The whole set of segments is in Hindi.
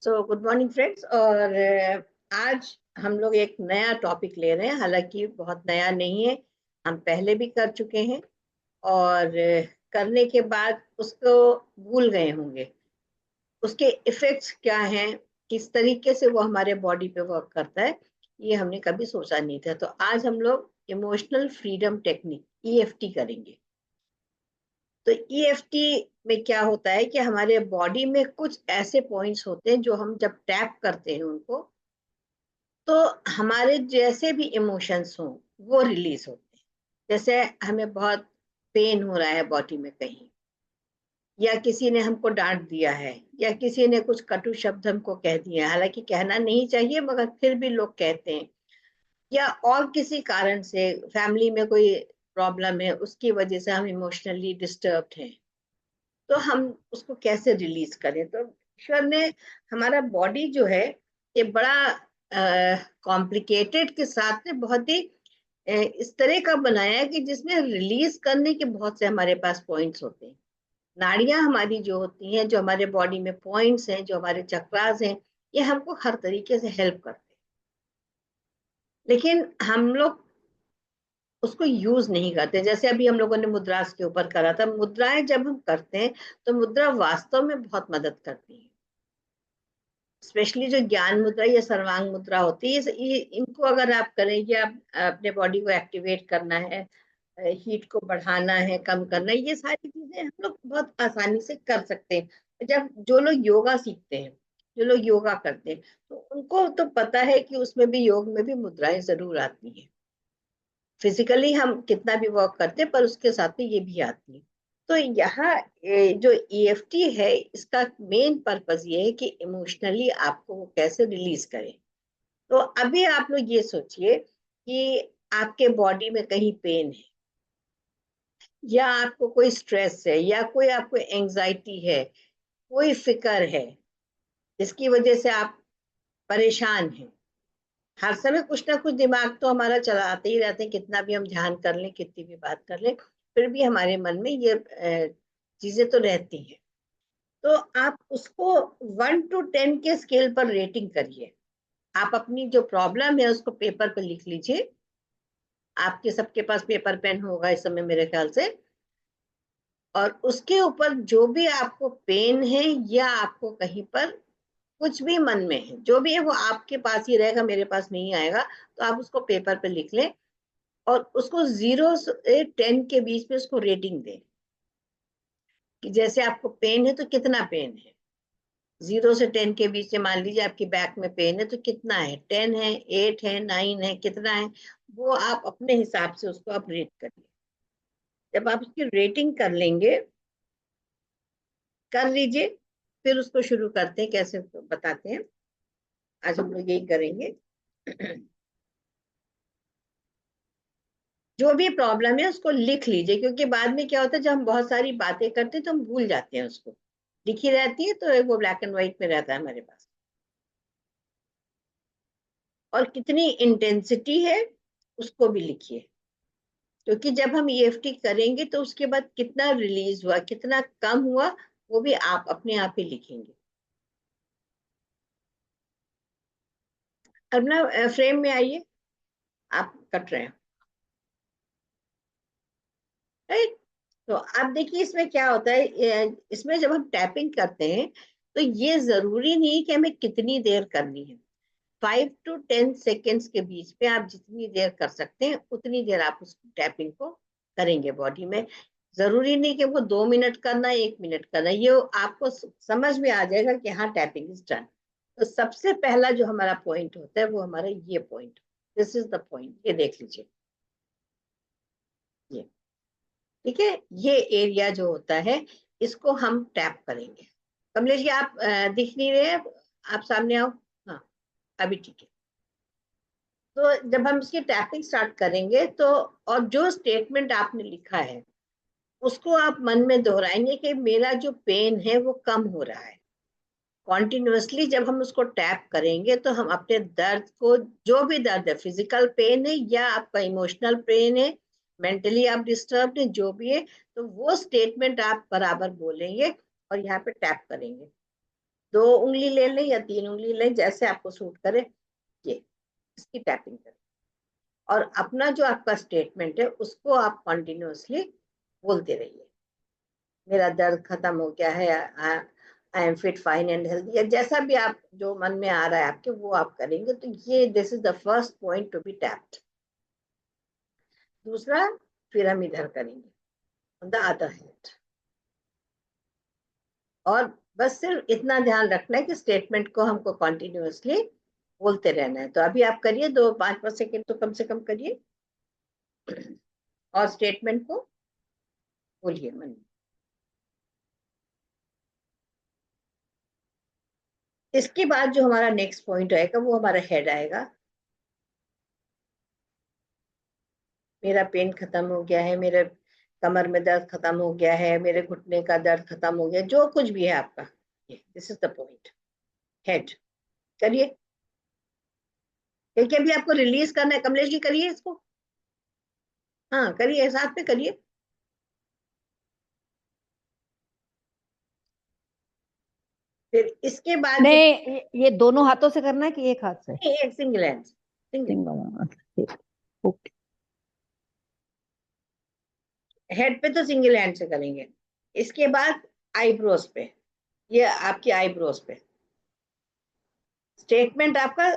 So good morning friends. और आज हम लोग एक नया टॉपिक ले रहे हैं, हालांकि बहुत नया नहीं है, हम पहले भी कर चुके हैं और करने के बाद उसको भूल गए होंगे। उसके इफेक्ट्स क्या हैं, किस तरीके से वो हमारे बॉडी पे वर्क करता है, ये हमने कभी सोचा नहीं था। तो आज हम लोग इमोशनल फ्रीडम टेक्निक ईएफटी करेंगे। तो ईएफटी में क्या होता है कि हमारे बॉडी में कुछ ऐसे पॉइंट्स होते हैं जो हम जब टैप करते हैं उनको, तो हमारे जैसे भी इमोशंस हों वो रिलीज होते हैं। जैसे हमें बहुत पेन हो रहा है बॉडी में कहीं, या किसी ने हमको डांट दिया है, या किसी ने कुछ कटु शब्द हमको कह दिए हैं, हालांकि कहना नहीं चाहिए मगर फिर भी लोग कहते हैं, या और किसी कारण से फैमिली में कोई प्रॉब्लम है, उसकी वजह से हम इमोशनली डिस्टर्ब्ड हैं। तो हम उसको कैसे रिलीज करें? तो ईश्वर ने हमारा बॉडी जो है ये बड़ा कॉम्प्लिकेटेड के साथ में बहुत ही इस तरह का बनाया है कि जिसमें रिलीज करने के बहुत से हमारे पास पॉइंट्स होते हैं। नाड़ियां हमारी जो होती हैं, जो हमारे बॉडी में पॉइंट्स हैं, जो हमारे चक्रास हैं, ये हमको हर तरीके से हेल्प करते हैं, लेकिन हम लोग उसको यूज नहीं करते। जैसे अभी हम लोगों ने मुद्रास के ऊपर करा था, मुद्राएं जब हम करते हैं तो मुद्रा वास्तव में बहुत मदद करती है। स्पेशली जो ज्ञान मुद्रा या सर्वांग मुद्रा होती है, इनको अगर आप करें, या आप अपने बॉडी को एक्टिवेट करना है, हीट को बढ़ाना है, कम करना है, ये सारी चीजें हम लोग बहुत आसानी से कर सकते हैं। जब जो लोग योगा सीखते हैं, जो लोग योगा करते हैं, तो उनको तो पता है कि उसमें भी, योग में भी मुद्राएं जरूर आती है। फिजिकली हम कितना भी वर्क करते हैं पर उसके साथ में ये भी आती है। तो यहाँ जो ईएफटी है, इसका मेन पर्पस ये है कि इमोशनली आपको वो कैसे रिलीज करे। तो अभी आप लोग ये सोचिए कि आपके बॉडी में कहीं पेन है, या आपको कोई स्ट्रेस है, या कोई आपको एंजाइटी है, कोई फिक्र है जिसकी वजह से आप परेशान हैं। हर समय कुछ ना कुछ दिमाग तो हमारा चलाते ही रहते हैं, कितना भी हम ध्यान कर लें, कितनी भी बात कर लें, फिर भी हमारे मन में ये चीजें तो रहती हैं। तो आप उसको 1 to 10 के स्केल पर रेटिंग करिए। आप अपनी जो प्रॉब्लम है उसको पेपर पर लिख लीजिए। आपके सबके पास पेपर पेन होगा इस समय मेरे ख्याल से। और उसके ऊपर जो भी आपको पेन है, या आपको कहीं पर कुछ भी मन में है, जो भी है वो आपके पास ही रहेगा, मेरे पास नहीं आएगा। तो आप उसको पेपर पे लिख लें और उसको 0 से 10 के बीच में उसको रेटिंग दें, कि जैसे आपको पेन है तो कितना पेन है। 0 से 10 के बीच में मान लीजिए आपकी बैक में पेन है तो कितना है, 10 है, 8 है, 9 है, कितना है, वो आप अपने हिसाब से उसको आप रेट करिए। जब आप उसकी रेटिंग कर लेंगे, कर लीजिए, फिर उसको शुरू करते हैं, कैसे बताते हैं। आज हम लोग यही करेंगे। जो भी प्रॉब्लम है उसको लिख लीजिए, क्योंकि बाद में क्या होता है, जब हम बहुत सारी बातें करते हैं तो हम भूल जाते हैं उसको। लिखी रहती है तो वो ब्लैक एंड व्हाइट में रहता है हमारे पास। और कितनी इंटेंसिटी है उसको भी लिखिए, क्योंकि जब हम ईएफटी करेंगे तो उसके बाद कितना रिलीज हुआ, कितना कम हुआ, वो भी आप अपने आप ही लिखेंगे। अपना फ्रेम में आइए, आप कट रहे हैं, राइट? तो आप देखिए इसमें क्या होता है। इसमें जब हम टैपिंग करते हैं तो ये जरूरी नहीं कि हमें कितनी देर करनी है। 5 to 10 सेकेंड्स के बीच में आप जितनी देर कर सकते हैं उतनी देर आप उस टैपिंग को करेंगे बॉडी में। जरूरी नहीं कि वो 2 मिनट करना है, 1 मिनट करना है, ये आपको समझ में आ जाएगा कि हाँ टैपिंग इज डन। तो सबसे पहला जो हमारा पॉइंट होता है वो हमारा ये point, this is the point, ये देख लीजिए, ये ठीक है। ये एरिया जो होता है इसको हम टैप करेंगे। कमलेश जी आप दिख नहीं रहे हैं, आप सामने आओ। हाँ, अभी ठीक है। तो जब हम इसकी टैपिंग स्टार्ट करेंगे तो, और जो स्टेटमेंट आपने लिखा है उसको आप मन में दोहराएंगे कि मेरा जो पेन है वो कम हो रहा है। कॉन्टिन्यूअसली जब हम उसको टैप करेंगे तो हम अपने दर्द को, जो भी दर्द है, फिजिकल पेन है या आपका इमोशनल पेन है, मेंटली आप डिस्टर्ब हैं, जो भी है, तो वो स्टेटमेंट आप बराबर बोलेंगे और यहाँ पे टैप करेंगे। 2 उंगली ले लें या 3 उंगली लें, जैसे आपको सूट करे, ये इसकी टैपिंग करें। और अपना जो आपका स्टेटमेंट है उसको आप कंटिन्यूअसली बोलते रहिए। मेरा दर्द खत्म हो गया है, I am fit fine and healthy, या जैसा भी आप जो मन में आ रहा है आपके, वो आप करेंगे। तो ये this is the first point to be tapped. दूसरा, फिर हम इधर करेंगे ऑन द अदर हैंड। और बस सिर्फ इतना ध्यान रखना है कि स्टेटमेंट को हमको कंटिन्यूअसली बोलते रहना है। तो अभी आप करिए, 2 5 सेकेंड तो कम से कम करिए और स्टेटमेंट को बोलिए मन में। इसके बाद जो हमारा नेक्स्ट पॉइंट आएगा वो हमारा हेड आएगा। मेरा पेन खत्म हो गया है, मेरे कमर में दर्द खत्म हो गया है, मेरे घुटने का दर्द खत्म हो गया, जो कुछ भी है आपका, ये this is the point, head. करिए, क्योंकि अभी आपको रिलीज करना है। कमलेश जी करिए इसको, हाँ करिए, साथ में करिए। फिर इसके बाद जो, नहीं, ये दोनों हाथों से करना है कि एक हाथ से? एक सिंगल हैंड, सिंगल सिंगल। ठीक। ओके। हेड पे तो सिंगल हैंड से करेंगे। इसके बाद आईब्रोज पे, ये आपकी आईब्रोज पे स्टेटमेंट आपका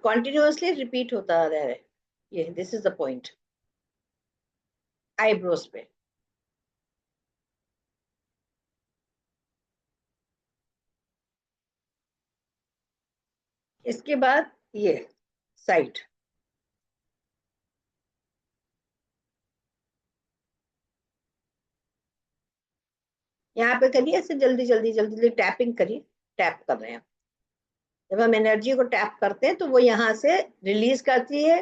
कंटिन्यूअसली रिपीट होता रहा है। ये this is the point, eyebrows पे। इसके बाद ये साइड, यहाँ पे करिए ऐसे, जल्दी जल्दी जल्दी जल्दी टैपिंग करिए। टैप कर रहे हैं। जब हम एनर्जी को टैप करते हैं तो वो यहाँ से रिलीज करती है।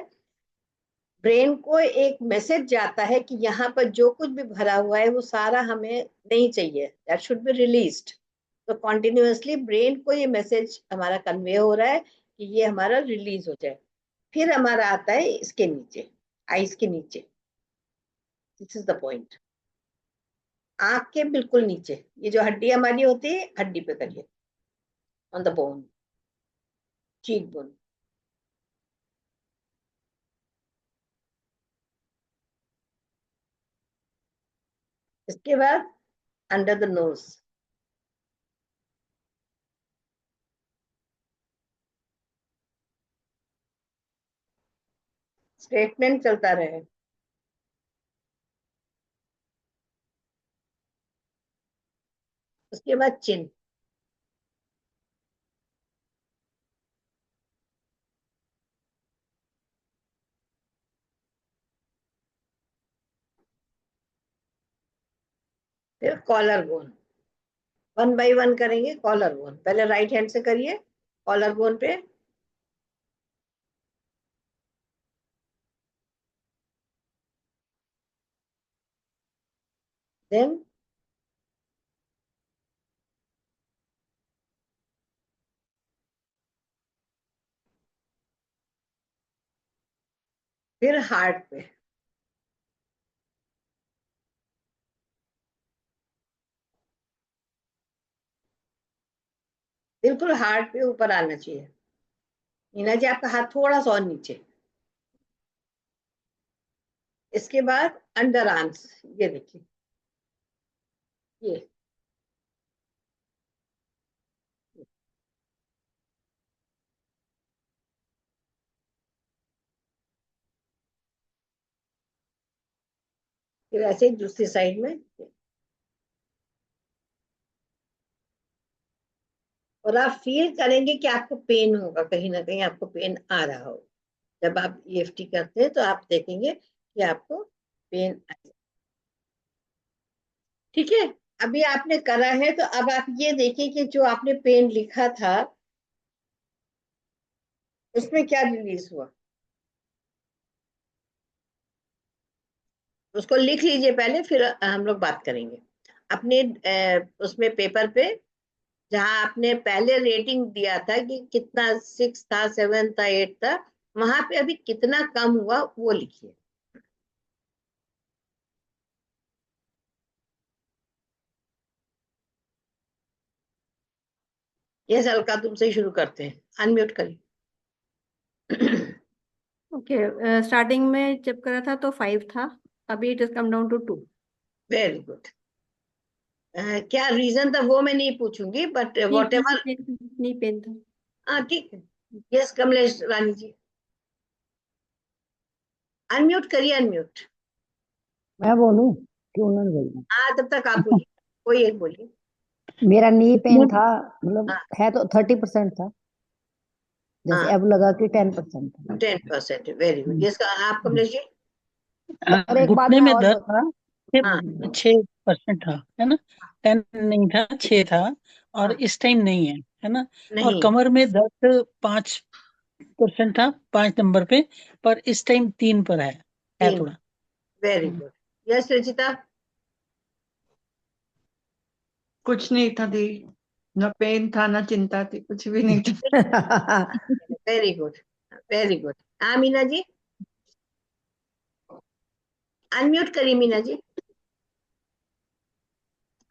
ब्रेन को एक मैसेज जाता है कि यहाँ पर जो कुछ भी भरा हुआ है वो सारा हमें नहीं चाहिए, दैट शुड बी रिलीज्ड। तो कॉन्टिन्यूअसली ब्रेन को ये मैसेज हमारा कन्वे हो रहा है कि ये हमारा रिलीज हो जाए। फिर हमारा आता है इसके नीचे, आईज के नीचे, दिस इज द पॉइंट। आंख के बिल्कुल नीचे, ये जो हड्डी हमारी होती है, हड्डी पे करिए, on the bone, cheek bone. इसके बाद अंडर द नोज, स्टेटमेंट चलता रहे। उसके बाद चिन, फिर कॉलर बोन। 1 बाय 1 करेंगे। कॉलर बोन पहले राइट हैंड से करिए, कॉलर बोन पे, देन फिर हार्ट पे, बिल्कुल हार्ट पे ऊपर आना चाहिए। मीना जी आपका हाथ थोड़ा सा और नीचे। इसके बाद अंडर आर्म्स, ये देखिए, ये फिर ऐसे ही दूसरी साइड में। और आप फील करेंगे कि आपको पेन होगा, कहीं ना कहीं आपको पेन आ रहा हो। जब आप ईएफटी करते हैं तो आप देखेंगे कि आपको पेन, ठीक है। अभी आपने करा है तो अब आप ये देखिए कि जो आपने पेन लिखा था उसमें क्या रिलीज हुआ, उसको लिख लीजिए पहले, फिर हम लोग बात करेंगे। अपने उसमें पेपर पे जहां आपने पहले रेटिंग दिया था कि कितना 6 था, 7 था, 8 था, वहां पे अभी कितना कम हुआ वो लिखिए। यस अलका, तुमसे ही शुरू करते हैं, अनम्यूट करिए। ओके, स्टार्टिंग में जब करा था तो 5 था, अभी it is come down to 2। Very good. क्या रीजन था वो मैं नहीं पूछूंगी, बट वॉट एवर। नहीं पेन था। हाँ ठीक है। यस कमलेश रानी जी, अनम्यूट करिए, अनम्यूट। मैं बोलूं कि उन्होंने बोलना? हाँ तब तक आप बोलिए, कोई एक बोलिए। मेरा नी पेन था, मतलब हाँ है तो 30% था, जैसे हाँ, अब लगा कि 10% था। 10%। Very good. यस आप कमलेश जी। और एक बात घुटने मैं में और दर्द बोल, था, हाँ 6% था, है ना। 10 नहीं था, 6 था। और हाँ, इस टाइम नहीं है ना। और नहीं कमर में दर्द 5% था, 5 नंबर पे। पर इस टाइम 3 पर है 3। थोड़ा। Very good. यस रचिता। कुछ नहीं था दी, न पेन था न चिंता थी, कुछ भी नहीं था। Very good, very good. हाँ मीना जी, अनम्यूट करिए मीना जी।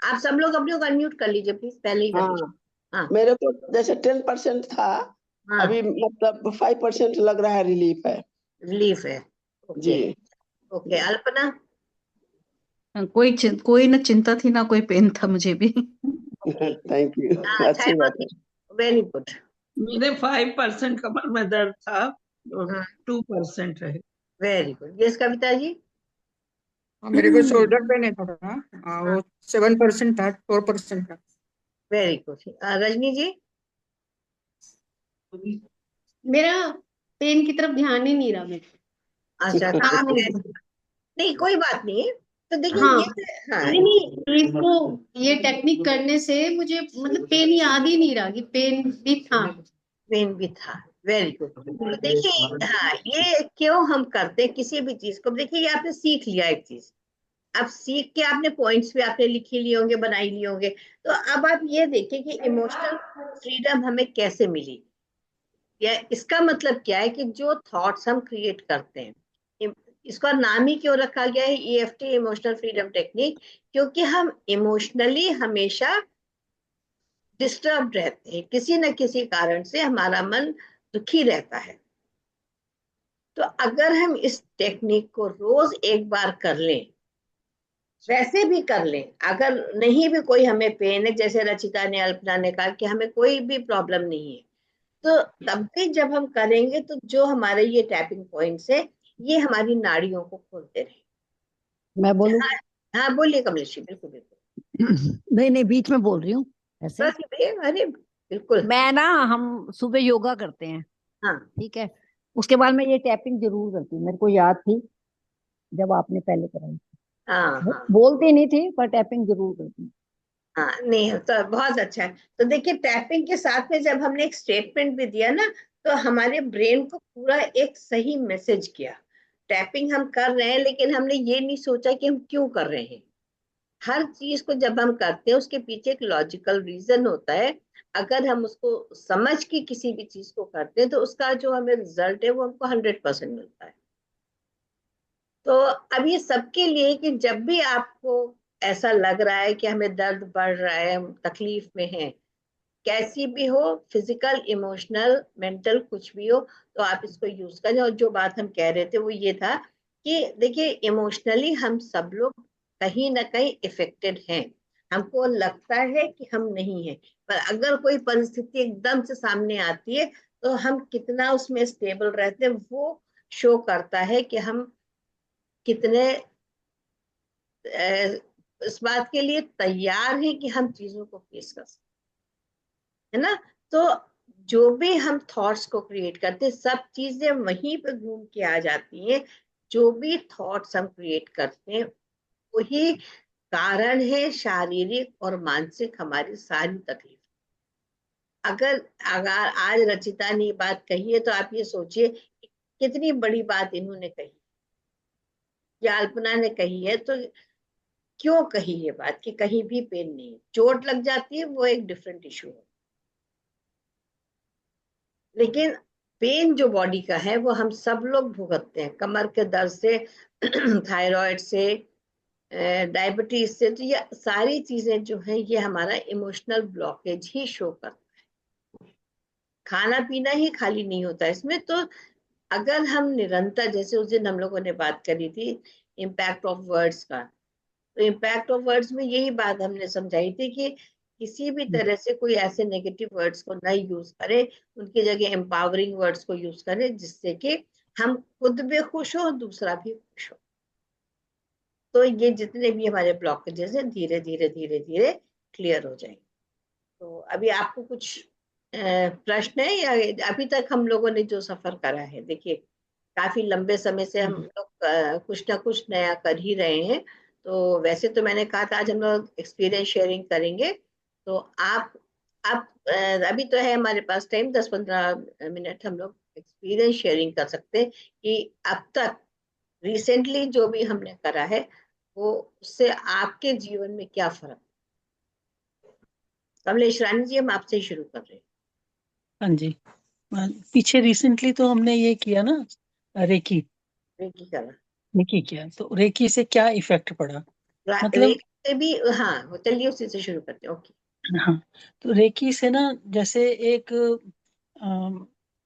आप सब लोग अपने को अनम्यूट कर लीजिए प्लीज, पहले ही कर लीजिए। हाँ, हाँ मेरे को जैसे 10% था, हाँ, अभी मतलब 5% लग रहा है, रिलीफ है। रिलीफ है। जी। ओके। ओके अल्पना। कोई न चिंता थी ना कोई पेन था मुझे भी। थैंक यू, हाँ अच्छी बात है। Very good. मेरे 5% कमर में दर्द था और 2% है। Very good. यस कविता जी। मेरे को शोल्डर पेन है थोड़ा। वो 7% था, 4% था। Very good. रजनी जी। मेरा पेन की तरफ ध्यान ही नहीं रहा मेरे। अच्छा काम काम नहीं है, किया। नहीं कोई बात नहीं है। तो देखिए हाँ, ये, हाँ नहीं नहीं, इसको ये टेक्निक करने से मुझे मतलब पेन याद ही नहीं रहा कि पेन भी था। पेन भी था। Very good. तो देखिए हाँ, ये क्यों हम करते हैं किसी भी चीज को, देखिए ये आपने सीख लिया एक चीज, अब सीख के आपने पॉइंट्स भी आपने लिख ही लिए होंगे, बना ही लिए होंगे। तो अब आप ये देखिए कि इमोशनल फ्रीडम हमें कैसे मिली, या इसका मतलब क्या है कि जो थॉट्स हम क्रिएट करते हैं, इसका नाम ही क्यों रखा गया है ईएफटी, इमोशनल फ्रीडम टेक्निक, क्योंकि हम इमोशनली हमेशा डिस्टर्ब रहते हैं, किसी न किसी कारण से हमारा मन दुखी रहता है। तो अगर हम इस टेक्निक को रोज एक बार कर लें, वैसे भी कर लें, अगर नहीं भी कोई हमें पेन है, जैसे रचिता ने अल्पना ने कहा कि हमें कोई भी प्रॉब्लम नहीं है, तो तब भी जब हम करेंगे तो जो हमारे ये टैपिंग पॉइंट्स है, ये हमारी नाड़ियों को खोलते रहे। मैं बोलूं? हाँ हाँ बोलिए कमलेश जी, बिल्कुल बिल्कुल। नहीं नहीं, बीच में बोल रही हूँ ऐसे। बस अरे बिल्कुल। मैं ना, हम सुबह योगा करते हैं, हाँ ठीक है, उसके बाद मैं ये टैपिंग जरूर करती हूँ, मेरे को याद थी जब आपने पहले कराई। हाँ हाँ बोलती नहीं थी पर टैपिंग जरूर करती हूँ। हाँ, नहीं तो बहुत अच्छा है। तो देखिए टैपिंग के साथ में जब हमने एक स्टेटमेंट भी दिया ना, तो हमारे ब्रेन को पूरा एक सही मैसेज किया। टैपिंग हम कर रहे हैं लेकिन हमने ये नहीं सोचा कि हम क्यों कर रहे हैं। हर चीज को जब हम करते हैं उसके पीछे एक लॉजिकल रीजन होता है। अगर हम उसको समझ के किसी भी चीज को करते हैं तो उसका जो हमें रिजल्ट है वो हमको 100% मिलता है। तो अब ये सबके लिए कि जब भी आपको ऐसा लग रहा है कि हमें दर्द बढ़ रहा है, हम तकलीफ में हैं, कैसी भी हो, फिजिकल इमोशनल मेंटल कुछ भी हो, तो आप इसको यूज करें। और जो बात हम कह रहे थे वो ये था कि देखिए इमोशनली हम सब लोग कहीं ना कहीं इफेक्टेड हैं। हमको लगता है कि हम नहीं हैं, पर अगर कोई परिस्थिति एकदम से सामने आती है तो हम कितना उसमें स्टेबल रहते हैं, वो शो करता है कि हम कितने इस बात के लिए तैयार हैं कि हम चीजों को फेस कर सकते है ना। तो जो भी हम थॉट्स को क्रिएट करते हैं, सब चीजें वहीं पे घूम के आ जाती हैं। जो भी थॉट्स हम क्रिएट करते हैं वही कारण है शारीरिक और मानसिक हमारी सारी तकलीफ। अगर अगर आज रचिता ने ये बात कही है तो आप ये सोचिए कितनी बड़ी बात इन्होंने कही, या अल्पना ने कही है, तो क्यों कही ये बात कि कहीं भी पेन नहीं, चोट लग जाती है वो एक डिफरेंट इशू है, लेकिन पेन जो बॉडी का है वो हम सब लोग भुगतते हैं, कमर के दर्द से थायराइड से, डायबिटीज से। तो ये सारी चीजें जो है ये हमारा इमोशनल ब्लॉकेज ही शो करता है। खाना पीना ही खाली नहीं होता इसमें। तो अगर हम निरंतर, जैसे उस दिन हम लोगों ने बात करी थी इम्पैक्ट ऑफ वर्ड्स का, तो इम्पैक्ट ऑफ वर्ड्स में यही बात हमने समझाई थी कि किसी भी तरह से कोई ऐसे नेगेटिव वर्ड्स को न यूज करे, उनकी जगह एम्पावरिंग वर्ड्स को यूज करें, जिससे कि हम खुद भी खुश हो, दूसरा भी खुश हो। तो ये जितने भी हमारे ब्लॉकेजेस हैं धीरे धीरे धीरे धीरे क्लियर हो जाएंगे। तो अभी आपको कुछ प्रश्न है, या अभी तक हम लोगों ने जो सफर करा है, देखिए काफी लंबे समय से हम लोग कुछ ना कुछ नया कर ही रहे हैं। तो वैसे तो मैंने कहा था आज हम लोग एक्सपीरियंस शेयरिंग करेंगे। तो आप अभी तो है हमारे पास टाइम 10-15 मिनट, हम लोग एक्सपीरियंस शेयरिंग कर सकते हैं कि अब तक रिसेंटली जो भी हमने करा है वो उससे आपके जीवन में क्या फर्क। कमलेश रानी जी, हम आपसे ही शुरू कर रहे हैं। हाँ जी। पीछे रिसेंटली तो हमने ये किया ना, रेकी रेकी करा, रेकी किया, तो रेकी से क्या इफेक्ट पड़ा, मतलब रेकी से भी, हाँ चलिए उसी से शुरू करते हैं। ओके। हाँ, तो रेकी से ना जैसे एक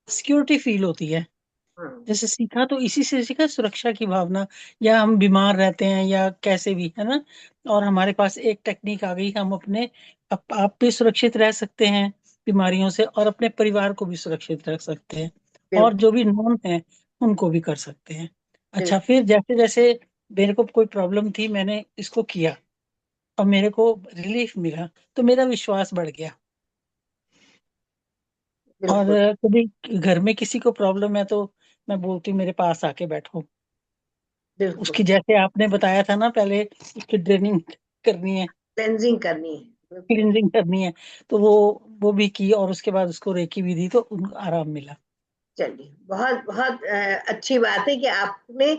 सिक्योरिटी फील होती है। हाँ जैसे सीखा तो इसी से सीखा, सुरक्षा की भावना, या हम बीमार रहते हैं या कैसे भी, है ना, और हमारे पास एक टेक्निक आ गई, हम अपने आप भी सुरक्षित रह सकते हैं बीमारियों से, और अपने परिवार को भी सुरक्षित रख सकते हैं, और बिल्कुल जो भी नॉन है उनको भी कर सकते हैं। अच्छा, बिल्कुल फिर जैसे जैसे मेरे को कोई प्रॉब्लम थी, मैंने इसको किया और मेरे को रिलीफ मिला, तो मेरा विश्वास बढ़ गया। और बिल्कुल कभी घर में किसी को प्रॉब्लम है तो मैं बोलती हूँ मेरे पास आके बैठो। बिल्कुल उसकी जैसे आपने बताया था ना पहले, उसकी ट्रेनिंग करनी है, क्लेंजिंग करनी है, बिल्कुल। क्लींजिंग करनी है, तो वो भी की, और उसके बाद उसको रेकी भी दी, तो उनको आराम मिला। चलिए, बहुत बहुत अच्छी बात है कि आपने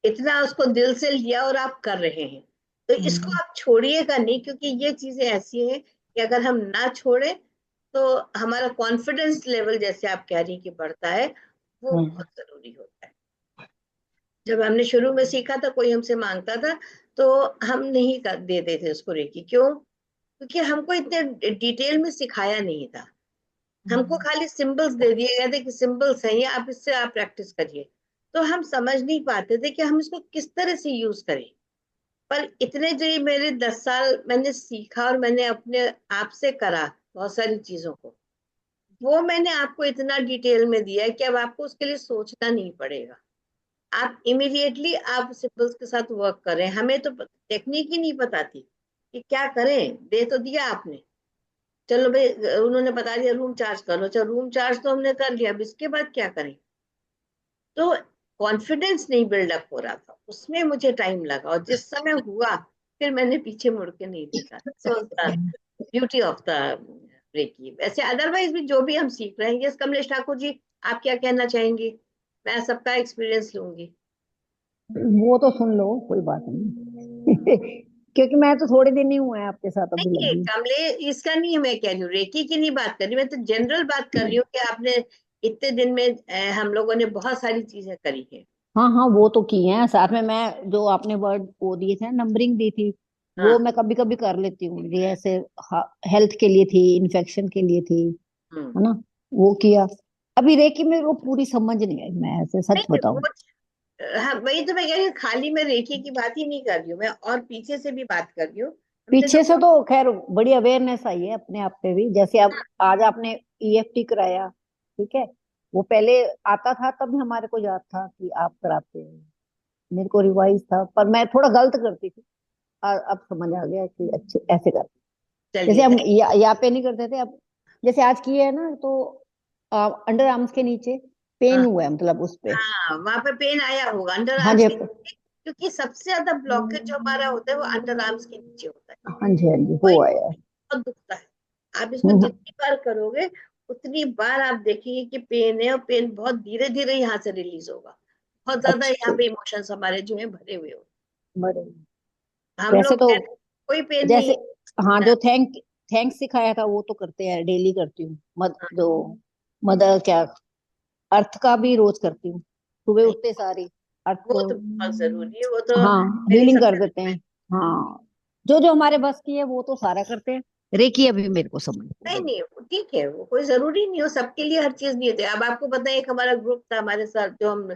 इतना उसको दिल से लिया और आप कर रहे हैं। तो इसको आप छोड़िएगा नहीं, क्योंकि ये चीजें ऐसी हैं कि अगर हम ना छोड़े तो हमारा कॉन्फिडेंस लेवल, जैसे आप कह रही हैं कि बढ़ता है, वो हम्म, बहुत जरूरी होता है। जब हमने शुरू में सीखा था, कोई हमसे मांगता था तो हम नहीं देते थे उसको रेकी। क्यों? क्योंकि हमको इतने डिटेल में सिखाया नहीं था। हमको खाली सिंबल्स दे दिए गए थे कि सिंबल्स हैं ये, आप इससे आप प्रैक्टिस करिए। तो हम समझ नहीं पाते थे कि हम इसको किस तरह से यूज करें। पर इतने जो ये मेरे 10 साल मैंने सीखा और मैंने अपने आप से करा बहुत सारी चीजों को, वो मैंने आपको इतना डिटेल में दिया है कि अब आपको उसके लिए सोचना नहीं पड़ेगा। आप इमीडिएटली आप सिंबल्स के साथ वर्क कर रहे हैं। हमें तो टेक्निक ही नहीं पता थी कि क्या करें, दे तो दिया आपने, चलो भाई उन्होंने बता दिया रूम चार्ज कर लो, चलो रूम चार्ज तो हमने कर लिया, अब इसके बाद क्या करें। तो कॉन्फिडेंस नहीं बिल्डअप हो रहा था, उसमें मुझे टाइम लगा, और जिस समय हुआ फिर मैंने पीछे मुड़ के नहीं देखा। So beauty of the reiki. वैसे अदरवाइज भी जो भी हम सीख रहे हैं, यस कमलेश ठाकुर जी, आप क्या कहना चाहेंगी? मैं सबका एक्सपीरियंस लूंगी। वो तो सुन लो, कोई बात नहीं। क्योंकि मैं तो थोड़े दिन ही हुए हैं आपके साथ अभी नहीं लगी। कमले, इसका नहीं मैं कह रही हूँ, रेकी की नहीं बात कर रही, मैं तो जनरल बात कर रही हूँ कि आपने इतने दिन में हम लोगों ने बहुत सारी चीजें करी है। हाँ हाँ, वो तो की है साथ में। मैं जो आपने वर्ड वो दिए थे, नंबरिंग दी थी, वो हाँ। मैं कभी कभी कर लेती हूँ। ये ऐसे हेल्थ के लिए थी, इन्फेक्शन के लिए थी, हम्म। है ना, वो किया। अभी रेकी में वो पूरी समझ नहीं आई, मैं ऐसे सच नहीं बताऊं। वो, हाँ वही तो मैं कह रही हूँ, खाली मैं रेखी की बात ही नहीं कर रही हूँ, मैं और पीछे से भी बात कर रही हूँ। हमसे तो पीछे से तो खैर बड़ी अवेयरनेस आई है अपने आप पे भी। जैसे अब आज आपने ईएफटी कराया, ठीक है, वो पहले आता था तब भी हमारे को याद था कि आप कराते हैं, मेरे को रिवाइज था, पर मैं थोड़ा गलत करती थी। अब समझ आ गया कि अच्छे ऐसे करते। जैसे चलिए हम थैंक। यहाँ पे नहीं करते थे, अब जैसे आज किए है ना, तो अंडर आर्म्स के नीचे पेन हाँ हुआ है, मतलब उस पे। हाँ, वहां पे पेन आया होगा अंडर हाँ आर्म्स जी, के नीचे, क्योंकि सबसे ज्यादा ब्लॉकेज जो हमारा होता है वो अंडर आर्म्स के नीचे होता है। हाँ जी, हाँ जी, वही वो आया है। बहुत दुखता है। आप इसको हम्म, जितनी बार करोगे उतनी बार आप देखेंगे कि पेन है, और पेन बहुत धीरे धीरे यहाँ से रिलीज होगा। बहुत ज्यादा यहाँ अच्छा, पे इमोशंस हमारे जो है भरे हुए होते बड़े। हैं। हम वैसे लोग तो कहते हैं, कोई पेन नहीं जैसे, हाँ, है। जो थैंक्स सिखाया था वो तो करते हैं, डेली करती हूँ। जो मदर क्या, अर्थ का भी रोज करती हूँ, सुबह नहीं उठते सारी अर्थ वो को। तो बहुत जरूरी है, वो तो हाँ, मेरी हीलिंग कर सबसे देते हैं। हाँ, जो जो हमारे बस की है वो तो सारा करते हैं। रेकी अभी मेरे को समझ नहीं नहीं, वो ठीक है, वो कोई जरूरी नहीं हो, सबके लिए हर चीज नहीं होती। अब आपको पता है, एक हमारा ग्रुप था हमारे साथ, जो हम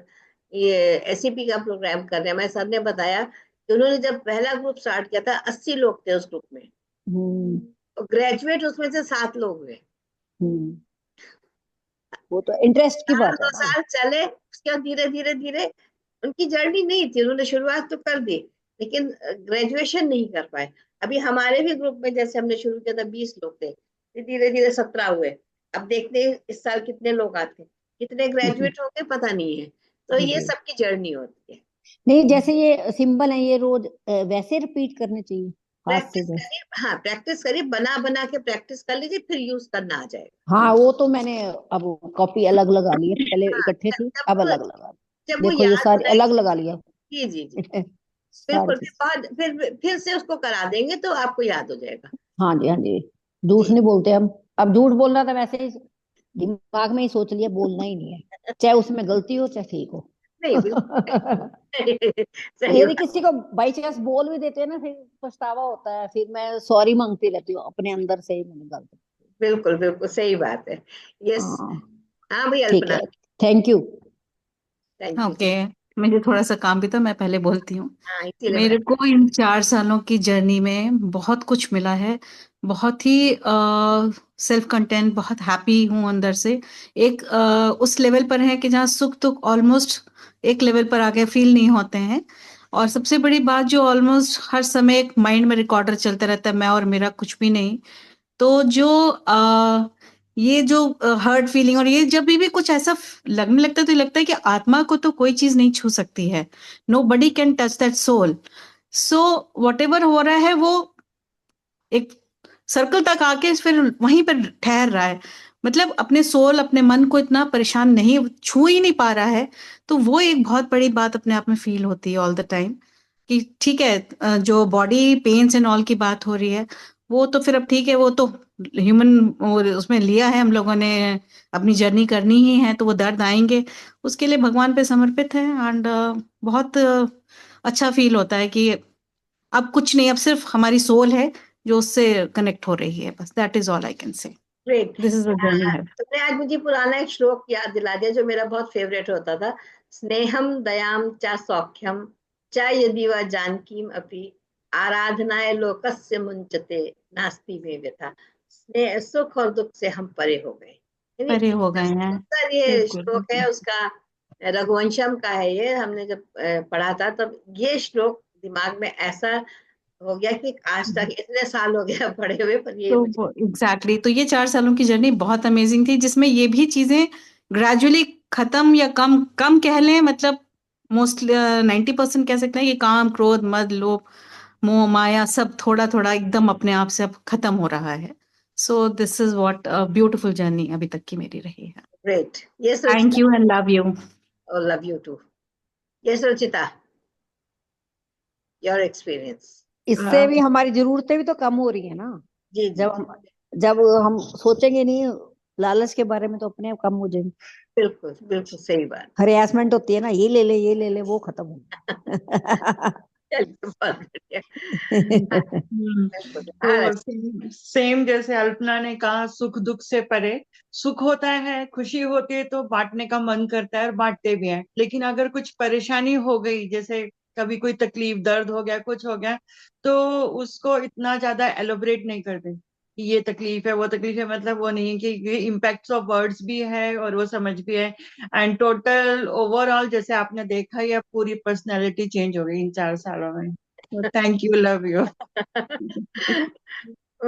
ये एससीपी का प्रोग्राम कर रहे हैं, हमारे सर ने बताया कि उन्होंने जब पहला ग्रुप स्टार्ट किया था 80 लोग थे उस ग्रुप में, हम्म। और ग्रेजुएट उसमें से 7 लोग हुए। हम्म। वो तो इंटरेस्ट की साल बात है दो ना। साल चले, उसके बाद धीरे धीरे धीरे, उनकी जर्नी नहीं थी, उन्होंने शुरुआत तो कर दी, लेकिन ग्रेजुएशन नहीं कर पाए। अभी हमारे भी ग्रुप में जैसे हमने शुरू किया था 20 लोग थे, फिर धीरे धीरे 17 हुए। अब देखते हैं इस साल कितने लोग आते हैं, कितने ग्रेजुएट होंगे पता नहीं है। तो ये जी। सबकी जर्नी होती है। नहीं, जैसे ये सिंबल है, ये रोज वैसे रिपीट करने चाहिए हाथ से प्रैक्टिस जैसे। करिए, हाँ प्रैक्टिस करिए, बना बना के प्रैक्टिस कर लीजिए, फिर यूज करना आ जाएगा। हाँ, वो तो मैंने अब कॉपी अलग लगा ली है, पहले हाँ, इकट्ठे थी, अब जब अलग लगा ली। जब वो देखो ये याद हो सारी अलग जाएगी। लगा लिया। जी जी जी, सारी बिल्कुल, फिर चीज। बाद फिर से उसको करा देंगे तो आपको याद हो जाएगा। हाँ जी, हाँ जी। झूठ जी। नहीं बोलते हम। अब झूठ बोलना था वैसे ही, दिमाग में ही सोच लिया, बोलना ही नहीं है, चाहे उसमें गलती हो चाहे ठीक हो। नहीं बिल्कुल सही सही यदि बात। किसी को बाई चांस बोल भी देते हैं ना, फिर पछतावा होता है, फिर मैं सॉरी मांगती रहती हूँ अपने अंदर से ही, मैंने गलत। बिल्कुल बिल्कुल सही बात है। यस। हाँ। हाँ भाई ठीक अल्पना। है। Thank you. Thank you. Okay, मुझे थोड़ा सा काम भी था, मैं पहले बोलती हूँ। हाँ इसीलिए मेरे मैंने। को इन 4 सालों की जर्नी में बहुत कुछ मिला है। बहुत ही सेल्फ कंटेंट, बहुत हैप्पी हूँ अंदर से। एक उस लेवल पर है कि जहाँ सुख दुख ऑलमोस्ट एक लेवल पर आके फील नहीं होते हैं। और सबसे बड़ी बात, जो ऑलमोस्ट हर समय एक माइंड में रिकॉर्डर चलता रहता है, मैं और मेरा कुछ भी नहीं। तो जो ये जो हर्ट फीलिंग, और ये जब भी कुछ ऐसा लगने लगता है, तो ये लगता है कि आत्मा को तो कोई चीज नहीं छू सकती है। Nobody can touch that soul. So whatever हो रहा है, वो एक सर्कल तक आके फिर वहीं पर ठहर रहा है। मतलब अपने सोल, अपने मन को इतना परेशान नहीं, छू ही नहीं पा रहा है। तो वो एक बहुत बड़ी बात अपने आप में फील होती है ऑल द टाइम, कि ठीक है, जो बॉडी पेन्स एंड ऑल की बात हो रही है, वो तो फिर अब ठीक है, वो तो ह्यूमन, उसमें लिया है हम लोगों ने, अपनी जर्नी करनी ही है, तो वो दर्द आएंगे, उसके लिए भगवान पे समर्पित है। एंड बहुत अच्छा फील होता है कि अब कुछ नहीं, अब सिर्फ हमारी सोल है जो उससे कनेक्ट हो रही है, बस that is all I can say. Great. This is the journey है। तुमने आज मुझे पुराना एक श्लोक याद दिला दिया जो मेरा बहुत फेवरेट होता था। स्नेहम दयाम च सौख्यम च यदि व जानकीम अपि आराधनाय लोकस्य मुंचते नास्ति में व्यथा। स्नेह, सुख और दुख से हम परे हो गए, यानी परे हो इतना गए हैं। सुंदर ये बिल्कुल श्लोक है बिल्कुल। उसका। रघुवंशम का है ये, हमने जब पढ़ा था तब ये श्लोक दिमाग में ऐसा हो गया कि आज तक इतने साल हो गया पढ़े हुए, पर ये तो मुझे। एग्जैक्टली, तो ये 4 सालों की जर्नी बहुत अमेजिंग थी, जिसमें ये भी चीजें ग्रेजुअली खत्म, या कम कम कह लें, मतलब मोस्टली 90% कह सकते हैं कि काम, क्रोध, मद, लोभ, मोह, माया, सब थोड़ा थोड़ा एकदम अपने आप से अब खत्म हो रहा है। So this is what beautiful journey अभी तक की मेरी रही है। ग्रेट। ये thank Suchita. You and love you. Love you too. ये सुचिता, योर एक्सपीरियंस। इससे भी हमारी जरूरतें भी तो कम हो रही है ना। जी जी जब जी, हम जब हम सोचेंगे नहीं लालच के बारे में, तो अपने आप कम हो जाएंगे। बिल्कुल बिल्कुल सही बात। हरेसमेंट होती है ना, ये ले ले ये ले ले, वो खत्म हो चलिए, बहुत बढ़िया। हाँ, गया। बिल्कुल। हाँ तो सेम जैसे अल्पना ने कहा, सुख दुख से परे। सुख होता है, खुशी होती है तो बांटने का मन करता है और बांटते भी हैं, लेकिन अगर कुछ परेशानी हो गई, जैसे कभी कोई तकलीफ, दर्द हो गया, कुछ हो गया, तो उसको इतना ज्यादा एलोबरेट नहीं करते कि ये तकलीफ है वो तकलीफ है। मतलब वो नहीं कि ये इम्पैक्ट्स ऑफ वर्ड्स भी है और वो समझ भी है। एंड टोटल ओवरऑल जैसे आपने देखा, ये पूरी पर्सनैलिटी चेंज हो गई इन 4 सालों में। तो thank you, love you.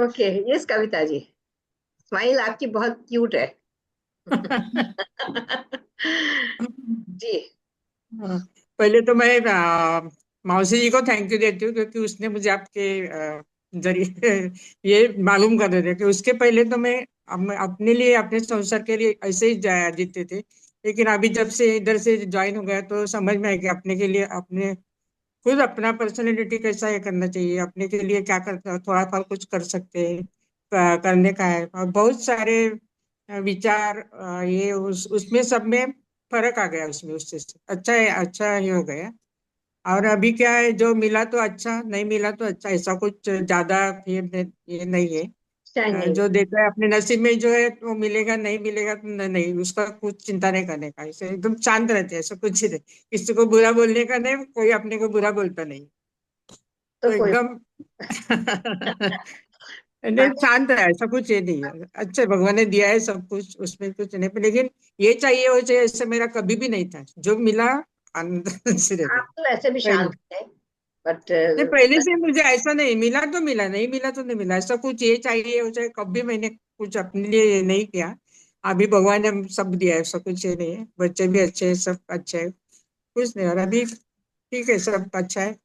Okay, yes Kavita ji, smile आपकी बहुत क्यूट है। जी। हाँ, पहले तो मैं मौसी जी को थैंक यू देती हूँ, क्योंकि उसने मुझे आपके जरिए ये मालूम कर दिया कि उसके पहले तो मैं अपने लिए, अपने संसार के लिए ऐसे ही जीते थे। लेकिन अभी जब से इधर से ज्वाइन हो गया, तो समझ में आया कि अपने के लिए, अपने खुद अपना पर्सनैलिटी कैसा ये करना चाहिए, अपने के लिए क्या कर, थोड़ा थोड़ा कुछ कर सकते हैं, करने का है। और बहुत सारे विचार, ये उसमें सब में फर्क आ गया, उसमें उससे अच्छा है, अच्छा ही हो गया। और अभी क्या है, जो मिला तो अच्छा, नहीं मिला तो अच्छा, ऐसा कुछ ज्यादा ये नहीं है। स्टैंडिंग। जो देता है अपने नसीब में जो है वो मिलेगा, नहीं मिलेगा तो नहीं, उसका कुछ चिंता नहीं करने का, इसे एकदम शांत रहते हैं, ऐसा कुछ ही नहीं, किसी को बुरा बोलने का नहीं, कोई अपने को बुरा बोलता नहीं, तो तो कोई एकदम नहीं, बाकी शांत है, ऐसा कुछ ये नहीं है। अच्छा, भगवान ने दिया है सब कुछ, उसमें कुछ नहीं, लेकिन ये चाहिए वो चाहिए ऐसा मेरा कभी भी नहीं था, जो मिला आनंद से रहते आप तो ऐसे भी पहले। शांत है, बट नहीं, पहले से मुझे ऐसा नहीं, मिला तो मिला, नहीं मिला तो नहीं मिला, ऐसा कुछ ये चाहिए वो चाहिए कभी मैंने कुछ अपने लिए नहीं किया। अभी भगवान ने सब दिया है, ऐसा कुछ ये नहीं है, बच्चे भी अच्छे हैं, सब अच्छे है, कुछ नहीं, और अभी ठीक है, सब अच्छा है।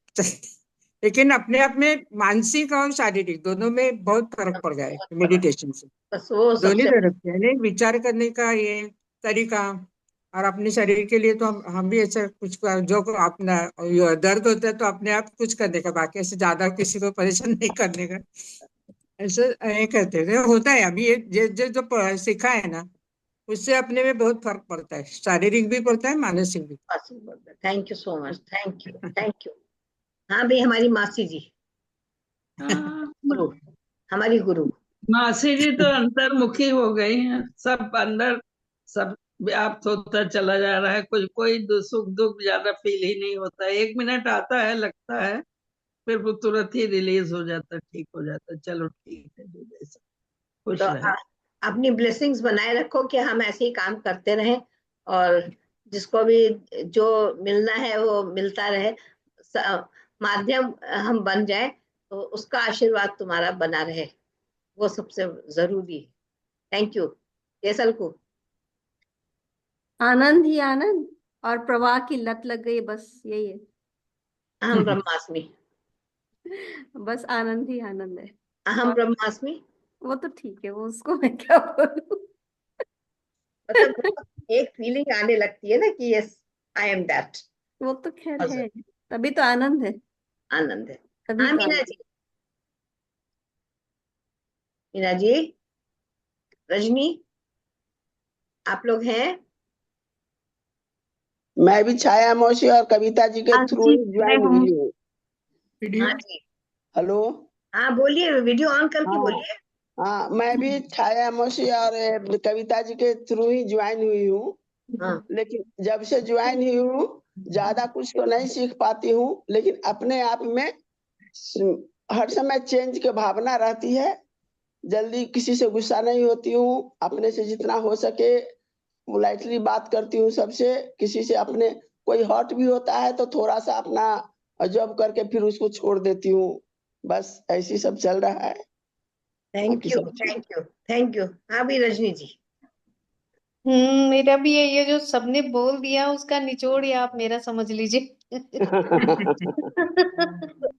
लेकिन अपने आप में मानसिक और शारीरिक दोनों में बहुत फर्क पड़ गया है बहुत बड़ा, मेडिटेशन से, बस वो दोनों सबसे तरफ से, यानी विचार करने का ये तरीका, और अपने शरीर के लिए तो हम भी ऐसा कुछ जो अपना ये दर्द होता है तो अपने आप कुछ करने का, बाकी ऐसे ज्यादा किसी को परेशान नहीं करने का, ऐसे ये करते थे, होता है अभी ये जो सीखा है ना, उससे अपने में बहुत फर्क पड़ता है, शारीरिक भी पड़ता है, मानसिक भी। Possible. Thank you so much, thank you, thank you. हाँ भाई, हमारी मासी जी, हाँ, गुरु, हमारी गुरु। मासी जी तो अंतर्मुखी हो गई हैं, सब अंदर सब व्याप्त होता चला जा रहा है, कुछ कोई सुख दुख ज्यादा फील ही नहीं होता है, 1 मिनट आता है लगता है, फिर वो तुरंत ही रिलीज हो जाता है, ठीक हो जाता है, चलो ठीक है जो जैसा, तो खुश रहे। अपनी ब्लेसिंग्स बनाए रखो कि हम ऐसे ही काम करते रहें, और जिसको भी जो मिलना है वो मिलता रहे, माध्यम हम बन जाए, तो उसका आशीर्वाद तुम्हारा बना रहे, वो सबसे जरूरी है। Thank you. केसल को आनंद ही आनंद, और प्रवाह की लत लग गई, बस यही है। अहम ब्रह्मास्मि, बस आनंद ही आनंद है। अहम और ब्रह्मास्मि, वो तो ठीक है, वो उसको मैं क्या बोलूं। मतलब एक फीलिंग आने लगती है ना कि यस, आई एम दैट। वो तो खैर है, तभी तो आनंद है, आनंद है। तभी हाँ तो मीना आनंद। जी, मीना जी, रजनी, आप लोग हैं? मैं भी छाया मौसी और कविता जी के हाँ थ्रू जी, ही ज्वाइन मैं हूँ। हुई हूँ। हाँ जी, हेलो। हाँ बोलिए, वीडियो ऑन करके हाँ बोलिए। हाँ, मैं भी छाया मौसी और कविता जी के थ्रू ही ज्वाइन हुई हूँ, हाँ, लेकिन जब से ज्वाइन हुई हूँ ज्यादा कुछ तो नहीं सीख पाती हूँ, लेकिन अपने आप में हर समय चेंज की भावना रहती है, जल्दी किसी से गुस्सा नहीं होती हूँ, अपने से जितना हो सके पोलाइटली बात करती हूँ सबसे, किसी से अपने कोई हर्ट भी होता है तो थोड़ा सा अपना ऑब्जर्व करके फिर उसको छोड़ देती हूँ, बस ऐसी सब चल रहा है, थैंक बाकी यू, सब ठीक। Thank you, thank you. हाँ भी रजनी जी। मेरा भी ये जो सबने बोल दिया उसका निचोड़ या आप मेरा समझ लीजिए।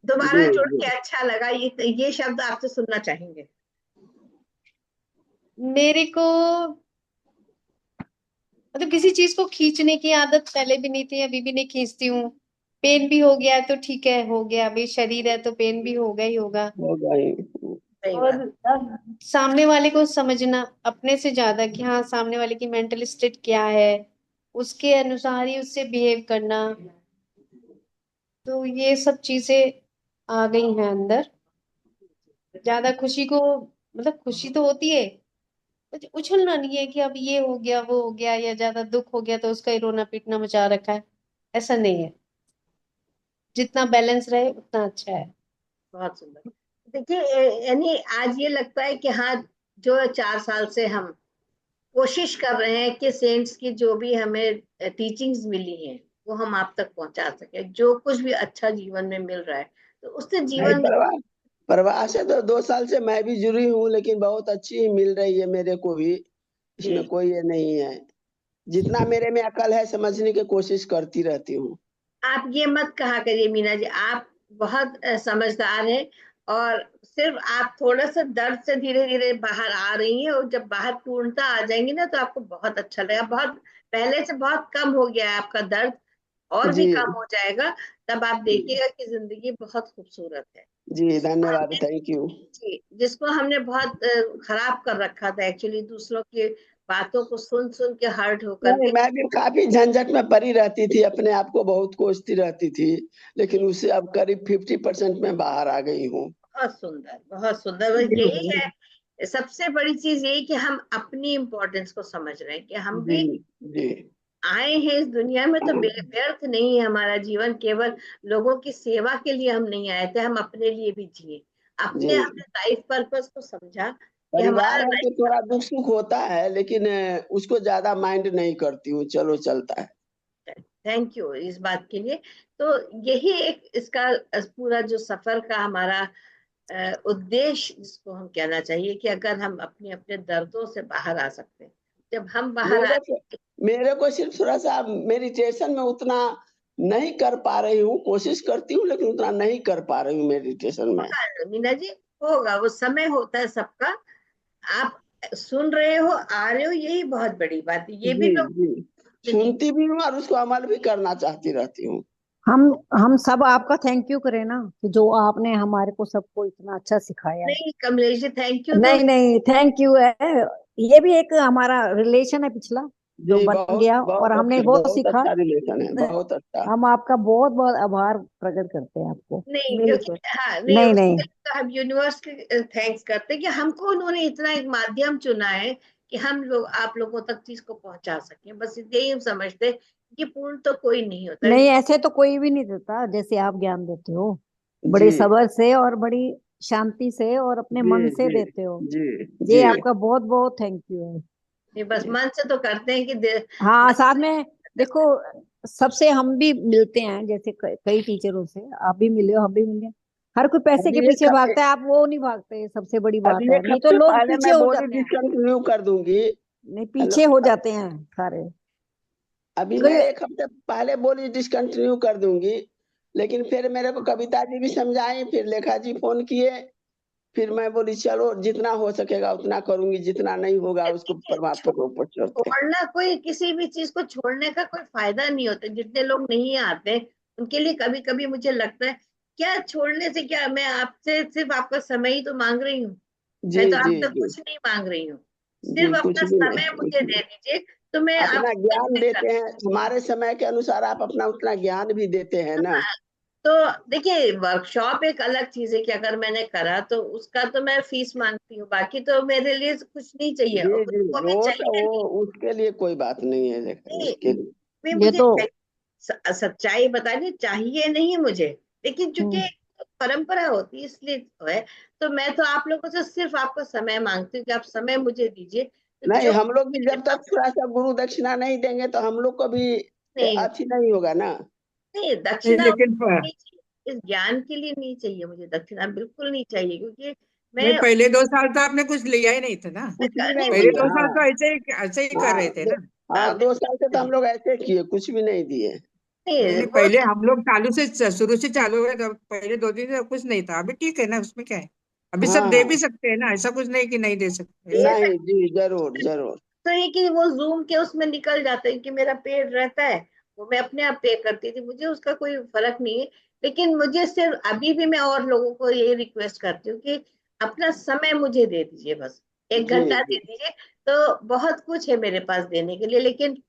दोबारा जी जुड़ जी। के अच्छा लगा, ये शब्द आपसे सुनना चाहेंगे। मेरे को मतलब किसी चीज को खींचने की आदत पहले भी नहीं थी, अभी भी नहीं खींचती हूँ। पेन भी हो गया तो ठीक है, हो गया, अभी शरीर है तो पेन भी होगा ही होगा। हो गई। सही और बात। अब सामने वाले को समझना अपने से ज्यादा, कि हाँ सामने वाले की मेंटल स्टेट क्या है, उसके अनुसार ही उससे बिहेव करना, तो ये सब चीजें आ गई हैं अंदर। ज्यादा खुशी को, मतलब खुशी तो होती है, कुछ उछलना नहीं है कि अब ये हो गया वो हो गया, या ज्यादा दुख हो गया तो उसका ही रोना पीटना मचा रखा है, ऐसा नहीं है। जितना बैलेंस रहे उतना अच्छा है। बहुत सुंदर। देखिए, यानी आज ये लगता है कि हाँ, जो 4 साल से हम कोशिश कर रहे हैं कि सेंट्स की जो भी हमें टीचिंग्स मिली हैं वो हम आप तक पहुंचा सके, जो कुछ भी अच्छा जीवन में मिल रहा है, तो उससे नहीं, जीवन। परवाह से तो 2 साल से मैं भी जुड़ी हूँ, लेकिन बहुत अच्छी मिल रही है मेरे को भी, जी, इसमें कोई ये नहीं है, जितना मेरे में अकल है समझने की कोशिश करती रहती हूँ। आप ये मत कहा करिए मीना जी, आप बहुत समझदार हैं, और सिर्फ आप थोड़ा सा दर्द से धीरे धीरे बाहर आ रही हैं, और जब बाहर पूर्णता आ जाएंगी ना तो आपको बहुत अच्छा लगेगा। बहुत पहले से बहुत कम हो गया है आपका दर्द, और भी जी कम हो जाएगा, तब आप देखिएगा कि जिंदगी बहुत खूबसूरत है। जी, जिसको धन्यवाद, हमने थैंक यू। जी, जिसको हमने बहुत खराब कर रखा था एक्चुअली, दूसरों की बातों को सुन सुन के हर्ट होकर नहीं, के। मैं भी काफी झंझट में पड़ी रहती थी, अपने आप को बहुत कोसती रहती थी, लेकिन उससे अब करीब 50% में बाहर आ गई हूँ। बहुत सुंदर, बहुत सुंदर, बस यही है। सबसे बड़ी चीज यही कि हम अपनी इम्पोर्टेंस को समझ रहे हैं कि हम जी भी जी आए हैं इस दुनिया में, तो व्यर्थ नहीं है हमारा जीवन। केवल लोगों की सेवा के लिए हम नहीं आए थे, हम अपने लिए भी जिए। अपने जी। हमने लाइफ पर्पस को समझा कि परिवार हमारा है तो लाइफ। थोड़ा दुख सुख होता है, लेकिन उसको ज्यादा माइंड नहीं करती हूँ, चलो चलता है। थैंक यू इस बात के लिए। तो यही एक इसका पूरा जो सफर का हमारा उद्देश्य, जिसको हम कहना चाहिए, कि अगर हम अपने अपने दर्दों से बाहर आ सकते हैं, जब हम बाहर आ। मेरे को सिर्फ थोड़ा सा मेडिटेशन में उतना नहीं कर पा रही हूँ, कोशिश करती हूँ लेकिन उतना नहीं कर पा रही हूँ मेडिटेशन में। मीना जी, होगा, वो समय होता है सबका। आप सुन रहे हो, आ रहे हो, यही बहुत बड़ी बात है। ये भी जी लोग जी, नहीं। सुनती भी हूँ और उसको अमल भी करना चाहती रहती हूँ। हम सब आपका थैंक यू करें ना, कि जो आपने हमारे को सबको इतना अच्छा सिखाया। नहीं कमलेश जी, थैंक यू तो नहीं नहीं, थैंक यू है। ये भी एक हमारा रिलेशन है पिछला, जो जी, बन बहुत गया, और हमने बहुत बहुत सीखा। अच्छा रिलेशन है, बहुत अच्छा। हम आपका बहुत बहुत आभार प्रकट करते हैं आपको नहीं, क्योंकि मिलकर। हाँ, नहीं, नहीं उसके नहीं, लिए तो हम यूनिवर्स के थैंक्स करते हैं कि हमको उन्होंने इतना एक माध्यम चुना है कि हम लोग आप लोगों तक चीज को पहुंचा सकें। बस यही हम समझते हैं कि पूर्ण तो कोई नहीं होता। नहीं ऐसे तो कोई भी नहीं देता जैसे आप ज्ञान देते हो, जी बड़े सब्र से और बड़ी शांति से और अपने जी मन से जी देते हो। जी ये जी आपका बहुत बहुत थैंक यू है। नहीं, बस मन से तो करते हैं कि हाँ, साथ में देखो, सबसे हम भी मिलते हैं, जैसे कई टीचरों से आप भी मिले हो, हम भी मिले। हर कोई पैसे के अभी पीछे एक भागता है, आप वो नहीं भागते, सबसे बड़ी बात अभी है। एक नहीं तो हफ्ते लोग पहले पीछे मैं हो बॉडी जाते हैं। डिस्कंटिन्यू कर दूंगी। नहीं, हेलो, पीछे हो जाते हैं सारे। अभी मैं कोई एक हफ्ते पहले बॉडी डिस्कंटिन्यू कर दूंगी, लेकिन फिर मेरे को कविता जी भी समझाई, फिर लेखा जी फोन किए, फिर मैं बोली चलो जितना हो सकेगा उतना करूंगी, जितना नहीं होगा उसको परमात्मा के ऊपर छोड़ते हैं। छोड़ना, कोई किसी भी चीज को छोड़ने का कोई फायदा नहीं होता। जितने लोग नहीं आते उनके लिए कभी कभी मुझे लगता है, क्या छोड़ने से क्या, मैं आपसे सिर्फ आपका समय ही तो मांग रही हूँ। जी मैं तो जी आपसे जी कुछ नहीं मांग रही हूँ, जी, सिर्फ कुछ अपना भी समय मुझे नहीं। दे दीजिए, तो मैं अपना आपको ज्ञान कन्वे कर। देते हैं, हमारे समय के अनुसार आप अपना उतना ज्ञान भी देते हैं ना। तो देखिए, वर्कशॉप एक अलग चीज है कि अगर मैंने करा तो उसका तो मैं फीस मांगती हूँ, बाकी तो मेरे लिए कुछ नहीं चाहिए, जी और जी, वो भी वो तो चाहिए वो नहीं। उसके लिए कोई बात नहीं है, देखो नहीं, उसके लिए। भी ये मुझे तो सच्चाई बतानी चाहिए नहीं मुझे, लेकिन चूंकि हम्म, परंपरा होती है इसलिए तो है। तो मैं तो आप लोगों से सिर्फ आपका समय मांगती हूँ कि आप समय मुझे दीजिए, तो नहीं, जो हम लोग भी जब तक थोड़ा सा गुरु दक्षिणा नहीं देंगे तो हम लोग को भी नहीं, अच्छी नहीं होगा ना। नहीं नहीं, दक्षिणा लेकिन नहीं चाहिए, इस ज्ञान के लिए नहीं चाहिए मुझे दक्षिणा, बिल्कुल नहीं चाहिए, क्योंकि मैं नहीं, पहले 2 साल तो आपने कुछ लिया ही नहीं था ना। कुछ भी नहीं नहीं पहले दिया, 2 साल हाँ। तो ऐसे ही कर हाँ रहे थे ना। हाँ, हाँ, 2 साल से तो बिल्कुल हम लोग ऐसे किए, कुछ भी नहीं दिए। नहीं नहीं, नहीं, वो पहले तो हम लोग शुरू से चालू हुए तो पहले 2 दिन तो कुछ नहीं था। अभी ठीक है ना, उसमें क्या है। अभी सब दे भी हाँ, सकते हैं ना, ऐसा कुछ नहीं कि नहीं दे सकते, ऐसा। दे नहीं सकते जी, जरूर जरूर। तो है कि वो जूम के उसमें निकल जाते हैं कि मेरा पेड रहता है, वो मैं अपने आप पे करती थी, मुझे उसका कोई फर्क नहीं है। लेकिन मुझे सिर्फ अभी भी मैं और लोगों को ये रिक्वेस्ट करती हूँ कि अपना समय मुझे दे दीजिए, बस एक जी घंटा दे जी दीजिए। तो बहुत कुछ है मेरे पास देने के लिए, लेकिन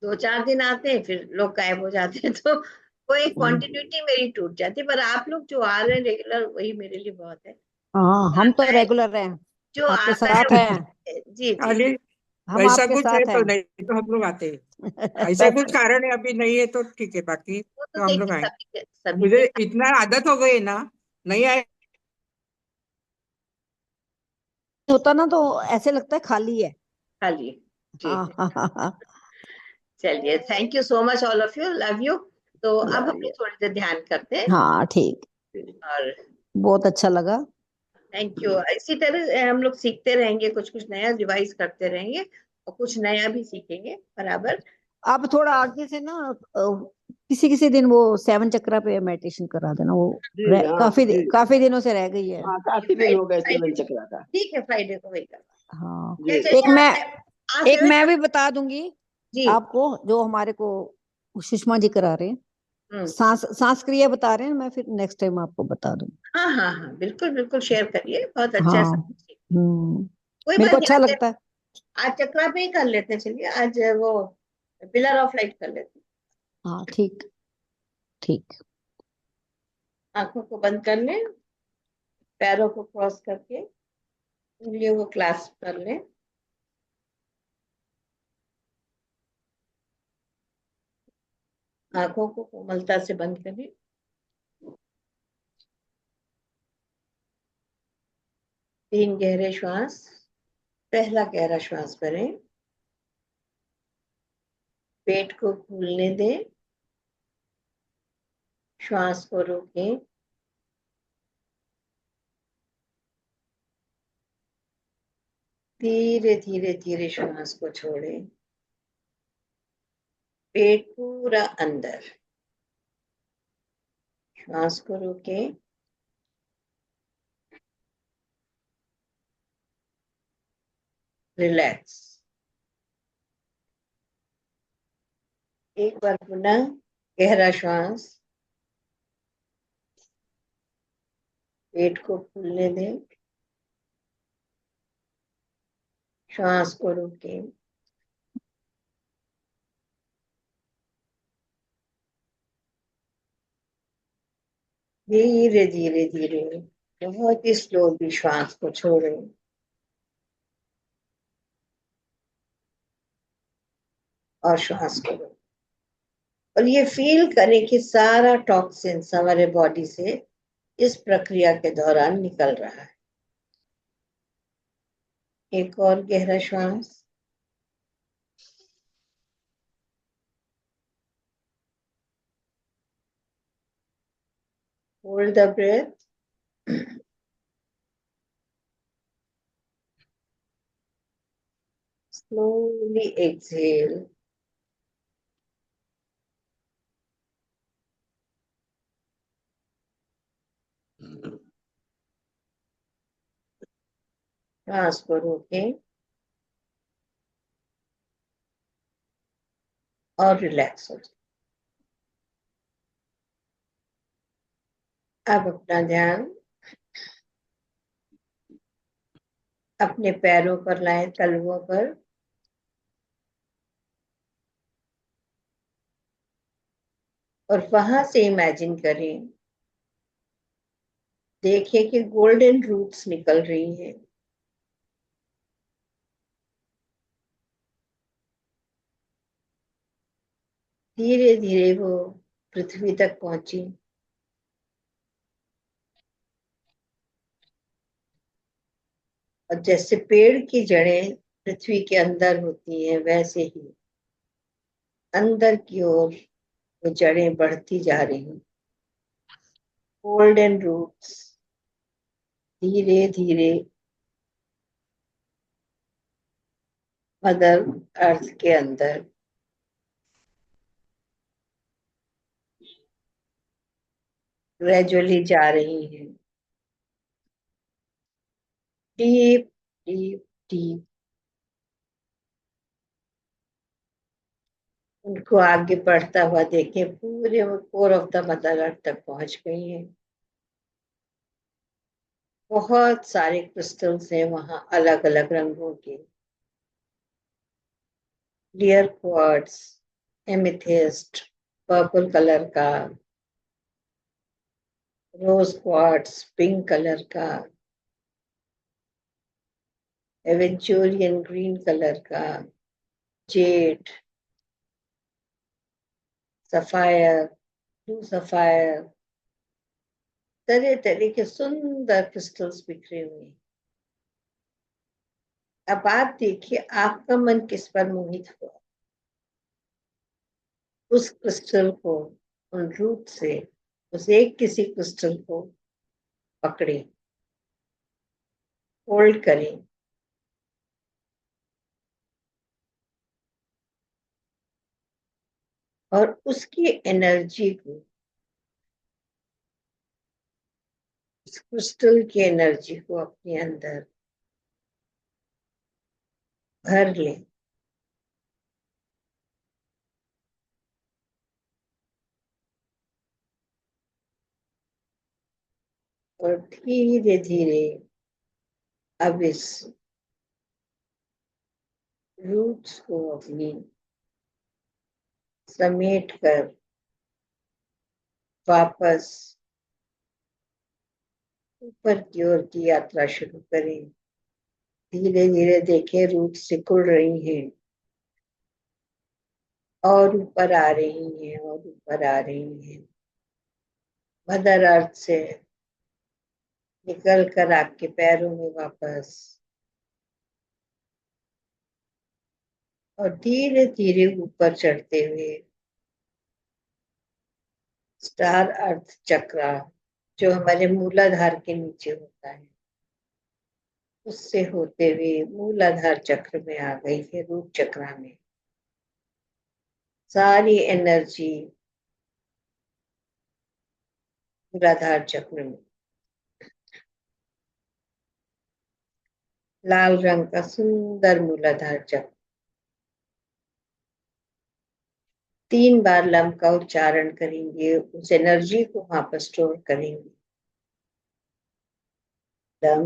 2-4 दिन आते हैं फिर लोग गायब हो जाते हैं, तो वो एक क्वांटिन्यूटी मेरी टूट जाती है। पर आप लोग जो आ रहे हैं रेगुलर, वही मेरे लिए बहुत है। हाँ, हम तो आता है, रेगुलर हैं, जो आपके आता है साथ वो हैं। जी जी, खाली हम वैसा आपके कुछ है साथ तो, हैं। नहीं तो हम लोग आते हैं। ऐसा कुछ कारण है अभी नहीं है तो ठीक है, बाकी वो तो तो हम लोग देखिए आएंगे। सभी मुझे के इतना आदत हो गई ना, नहीं आए। होता ना तो ऐसे लगता है खाली है। खाली। जी, हाँ हाँ हाँ हाँ। चलिए, thank you so much all of you, love you. तो अब हम चलिए, लोग थोड़ी देर ध्यान करते हैं, हाँ ठीक, और बहुत अच्छा लगा। Thank you. इसी तरह हम लोग सीखते रहेंगे, कुछ कुछ नया रिवाइज करते रहेंगे, और कुछ नया भी सीखेंगे बराबर। आप थोड़ा आगे से ना किसी किसी दिन वो 7 चक्रा पे मेडिटेशन करा देना, वो जी, हाँ जी, काफी दिनों से रह गई है। हाँ, नहीं, काफी दिन हो गए फ्राइडे, सेवन चक्रा का। ठीक है, फ्राइडे को वही करवा। हाँ, जी एक चलिए, मैं आज एक 7 मैं भी बता दूंगी जी। आपको, जो हमारे को सुषमा जी करा रहे हैं, हम्म, सांस क्रिया बता रहे हैं, मैं फिर नेक्स्ट टाइम आपको बता दूंगी। हाँ हाँ हाँ, बिल्कुल बिल्कुल शेयर करिए, बहुत अच्छा है हाँ, सब कुछ। कोई मेरे बात को नहीं, अच्छा आज लगता है। आज चक्रा पे ही कर लेते हैं। चलिए, आज वो पिलर ऑफ लाइट कर लेते हाँ ठीक, ठीक। हैं। आंखों को बंद कर लें, पैरों को क्रॉस करके उंगलियों को क्लास्प कर लें। आंखों को कोमलता से बंद करें। तीन गहरे श्वास। पहला गहरा श्वास भरें, पेट को फूलने दें, श्वास को रोकें, धीरे धीरे धीरे श्वास को छोड़ें, पेट पूरा अंदर, श्वास को रोकें, रिलैक्स। एक बार पुनः गहरा श्वास, पेट को फूलने दें, श्वास को रोकें, धीरे धीरे धीरे बहुत ही स्लोली श्वास को छोड़ें। और श्वास को रोकें। और ये फील करें कि सारा टॉक्सिन्स हमारे बॉडी से इस प्रक्रिया के दौरान निकल रहा है। एक और गहरा श्वास, hold the breath, slowly exhale, श्वास को रोकें और रिलैक्स हो जाए। अब अपना ध्यान अपने पैरों पर लाएं, तलवों पर, और वहां से इमेजिन करें, देखिए कि गोल्डन रूट्स निकल रही हैं। धीरे धीरे वो पृथ्वी तक पहुंची। और जैसे पेड़ की जड़ें पृथ्वी के अंदर होती हैं, वैसे ही अंदर की ओर वो जड़ें बढ़ती जा रही हैं। गोल्डन रूट्स धीरे धीरे मदर अर्थ के अंदर ग्रेजुअली जा रही हैं। डीप डीप डीप उनको आगे बढ़ता हुआ देखें, पूरे वो core of the mother earth तक पहुंच गई हैं। बहुत सारे क्रिस्टल्स हैं वहां, अलग अलग रंगों के, clear quartz, amethyst purple colour का, रोज क्वार्ट्ज पिंक कलर का, एवेंचुरियन ग्रीन कलर का, जेड, सफायर, ब्लू सफायर, तरह तरह के सुंदर क्रिस्टल्स बिखरे हुए हैं। अब आप देखिए आपका मन किस पर मोहित हुआ। उस क्रिस्टल को, उन रूट से उस एक किसी क्रिस्टल को पकड़े, होल्ड करें, और उसकी एनर्जी को, उस क्रिस्टल की एनर्जी को अपने अंदर भर लें। और धीरे धीरे अब इस रूट्स को अपनी समेट कर वापस ऊपर की ओर की यात्रा शुरू करें। धीरे धीरे देखें रूट सिकुड़ रही हैं और ऊपर आ रही हैं और ऊपर आ रही हैं, मदर अर्थ से निकल कर आपके पैरों में वापस, और धीरे धीरे ऊपर चढ़ते हुए स्टार अर्थ चक्र जो हमारे मूलाधार के नीचे होता है, उससे होते हुए मूलाधार चक्र में आ गई है, रूट चक्र में। सारी एनर्जी मूलाधार चक्र में, लाल रंग का सुंदर मूलाधार चक्र। 3 बार लम का उच्चारण करेंगे, उस एनर्जी को वहां पर स्टोर करेंगे। Lump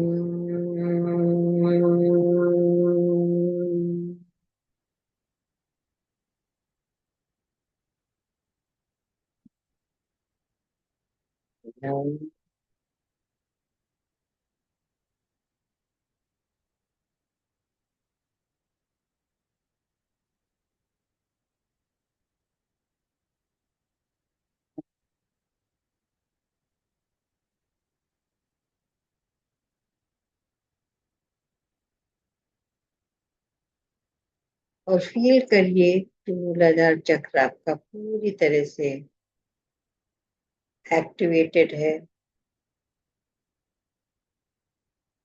lump. और फील करिए कि मूलाधार चक्र आपका पूरी तरह से एक्टिवेटेड है,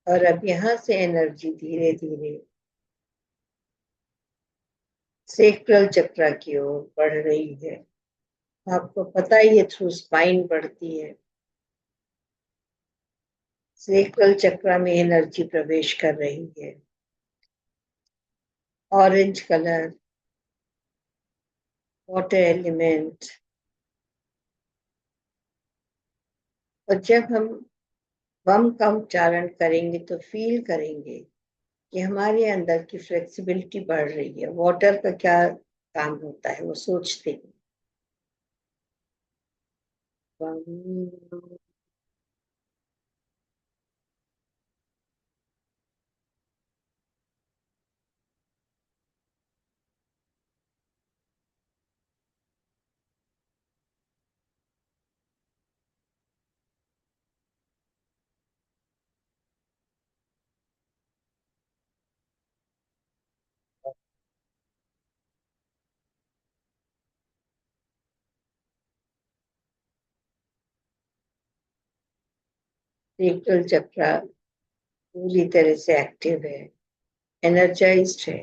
और अब यहाँ से एनर्जी धीरे धीरे सेक्रल चक्र की ओर बढ़ रही है। आपको पता ही है थ्रू स्पाइन बढ़ती है, सेक्रल चक्र में एनर्जी प्रवेश कर रही है। Orange colour, water element. और जब हम वम का उच्चारण करेंगे तो फील करेंगे कि हमारे अंदर की फ्लेक्सिबिलिटी बढ़ रही है। वाटर का क्या काम होता है वो सोचते हैं। वम, सेक्रल चक्र पूरी तरह से एक्टिव है, एनर्जाइज्ड है,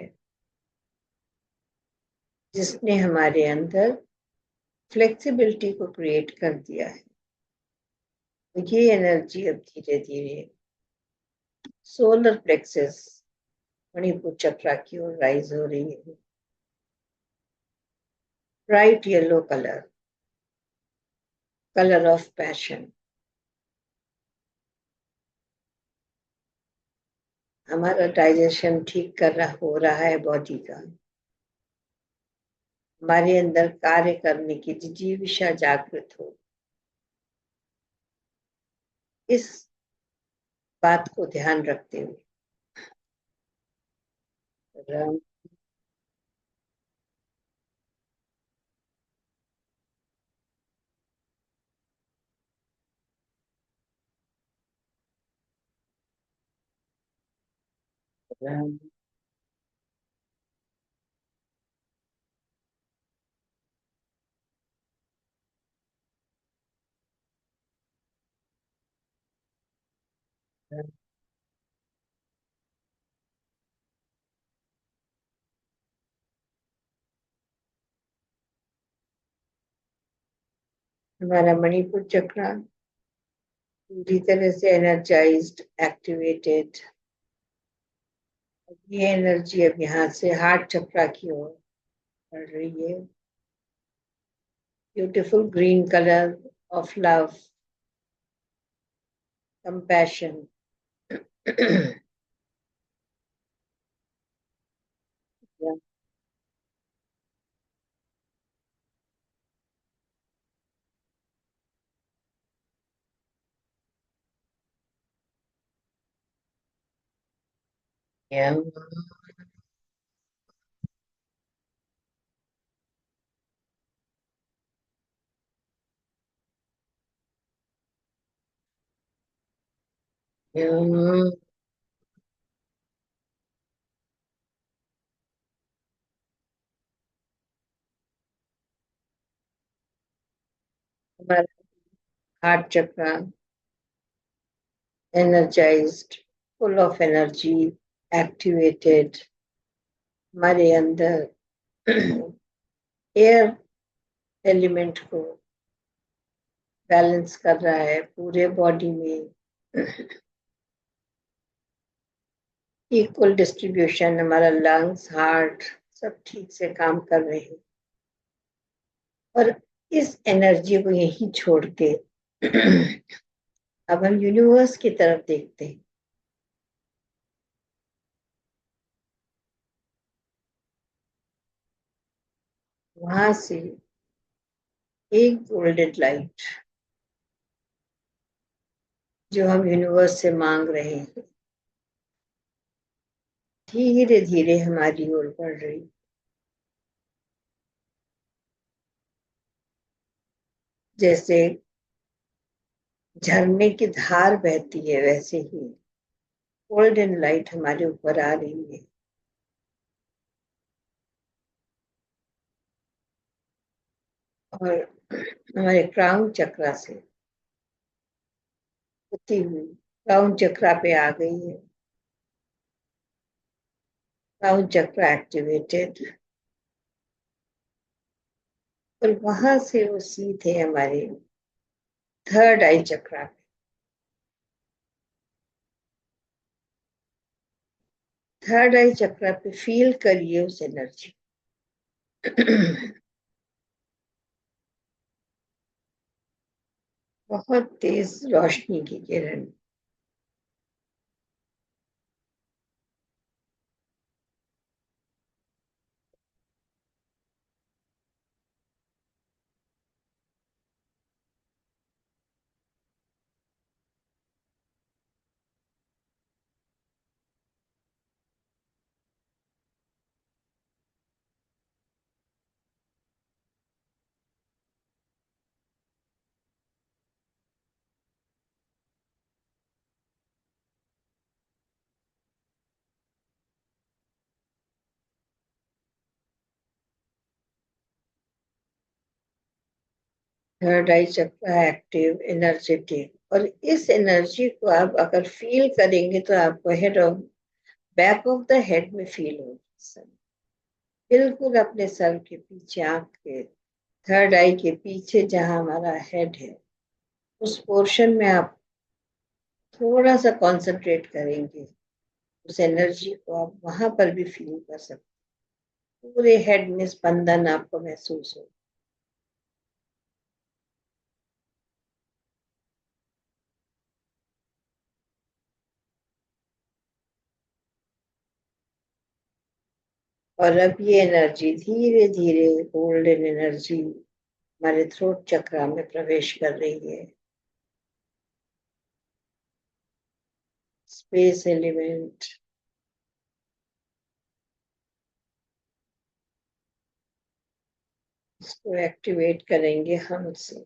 जिसने हमारे अंदर फ्लेक्सिबिलिटी को क्रिएट कर दिया है। तो ये एनर्जी अब धीरे धीरे सोलर प्लेक्सस मणिपुर चक्र की ओर राइज हो रही है। Bright yellow colour, colour of passion. हमारा डाइजेशन ठीक कर रहा हो रहा है बॉडी का, हमारे अंदर कार्य करने की जिजीविषा जागृत हो, इस बात को ध्यान रखते हुए रंग रंग रंग। हमारा मणिपुर चक्र पूरी तरह से एनर्जाइज्ड, एक्टिवेटेड। ये एनर्जी अब यहाँ से हार्ट चक्र की ओर बढ़ रही है। Beautiful green colour of love, compassion. यम यम हमारा हार्ट चक्र energized, full of energy, activated. हमारे अंदर एयर एलिमेंट को बैलेंस कर रहा है पूरे बॉडी में, इक्वल डिस्ट्रीब्यूशन, हमारा लंग्स हार्ट सब ठीक से काम कर रहे हैं। और इस एनर्जी को यहीं छोड़ के अब हम यूनिवर्स की तरफ देखते हैं। वहां से एक गोल्डन लाइट जो हम यूनिवर्स से मांग रहे हैं धीरे धीरे हमारी ओर बढ़ रही, जैसे झरने की धार बहती है वैसे ही गोल्डन लाइट हमारे ऊपर आ रही है। और हमारे क्राउन चक्रा से होती हुई क्राउन चक्रा पे आ गई है। क्राउन चक्रा एक्टिवेटेड और वहां से वो सीधे हमारे थर्ड आई चक्रा पे, थर्ड आई चक्रा पे फील करिए उस एनर्जी। बहुत तेज रोशनी की किरण थर्ड आई चक्रा एक्टिव एनर्जेटिक। और इस एनर्जी को आप अगर फील करेंगे तो आपको head of back of the head में फील होगी। बिल्कुल अपने सर के पीछे, आंख के थर्ड आई के पीछे जहां हमारा हेड है उस पोर्शन में आप थोड़ा सा कंसंट्रेट करेंगे, उस एनर्जी को आप वहां पर भी फील कर सकते। पूरे हेड में स्पंदन आपको महसूस हो। और अब ये एनर्जी धीरे धीरे गोल्डन एनर्जी हमारे थ्रोट चक्रा में प्रवेश कर रही है। स्पेस एलिमेंट इसको एक्टिवेट करेंगे हम से।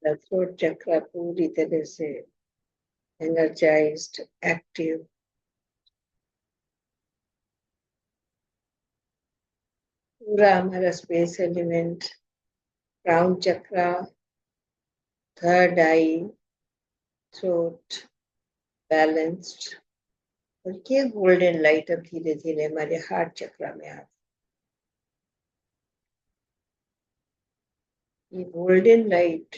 थ्रोट चक्रा पूरी तरह से एनर्जाइज्ड, एक्टिव। पूरा हमारा स्पेस एलिमेंट, क्राउन चक्रा, थर्ड आई, थ्रोट बैलेंस्ड। और ये गोल्डन लाइट अब धीरे धीरे हमारे हार्ट चक्रा में आ, ये गोल्डन लाइट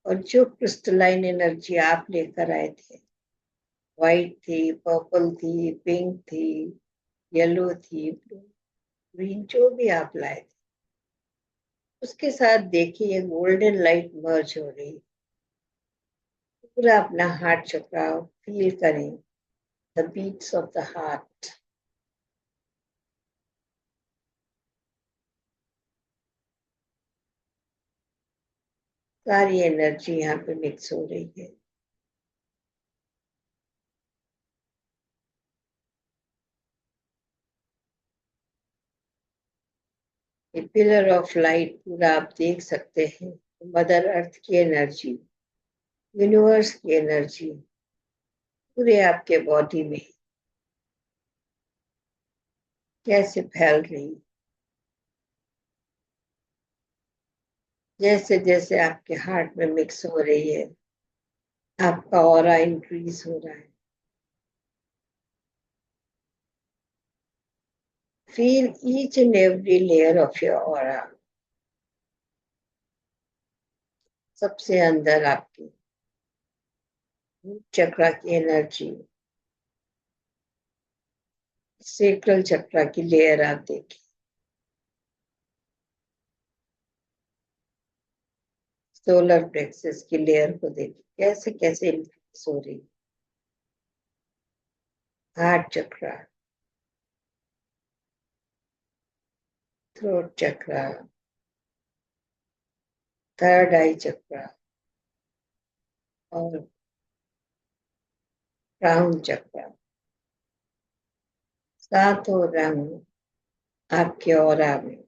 और जो क्रिस्टलाइन एनर्जी आप लेकर आए थे व्हाइट थी, पर्पल थी, पिंक थी, येलो थी, ब्लू, ग्रीन, जो भी आप लाए थे, उसके साथ देखिए गोल्डन लाइट मर्ज हो रही। पूरा अपना हार्ट चक्रा फील करें, the beats of the heart. सारी एनर्जी यहाँ पे मिक्स हो रही है। ये पिलर ऑफ लाइट पूरा आप देख सकते हैं, मदर अर्थ की एनर्जी, यूनिवर्स की एनर्जी पूरे आपके बॉडी में कैसे फैल रही। जैसे जैसे आपके हार्ट में मिक्स हो रही है, आपका ऑरा इंक्रीज हो रहा है। Feel each and every layer of your aura. सबसे अंदर आपकी चक्रा की एनर्जी, सेक्रल चक्रा की लेयर आप देखिए, सोलर प्लेक्सस की लेयर को देखिए कैसे कैसे इंक्रीज हो रही। हार्ट चक्रा, थ्रोट चक्रा, थर्ड आई चक्रा और क्राउन चक्रा। सातों रंग आपके ऑरा में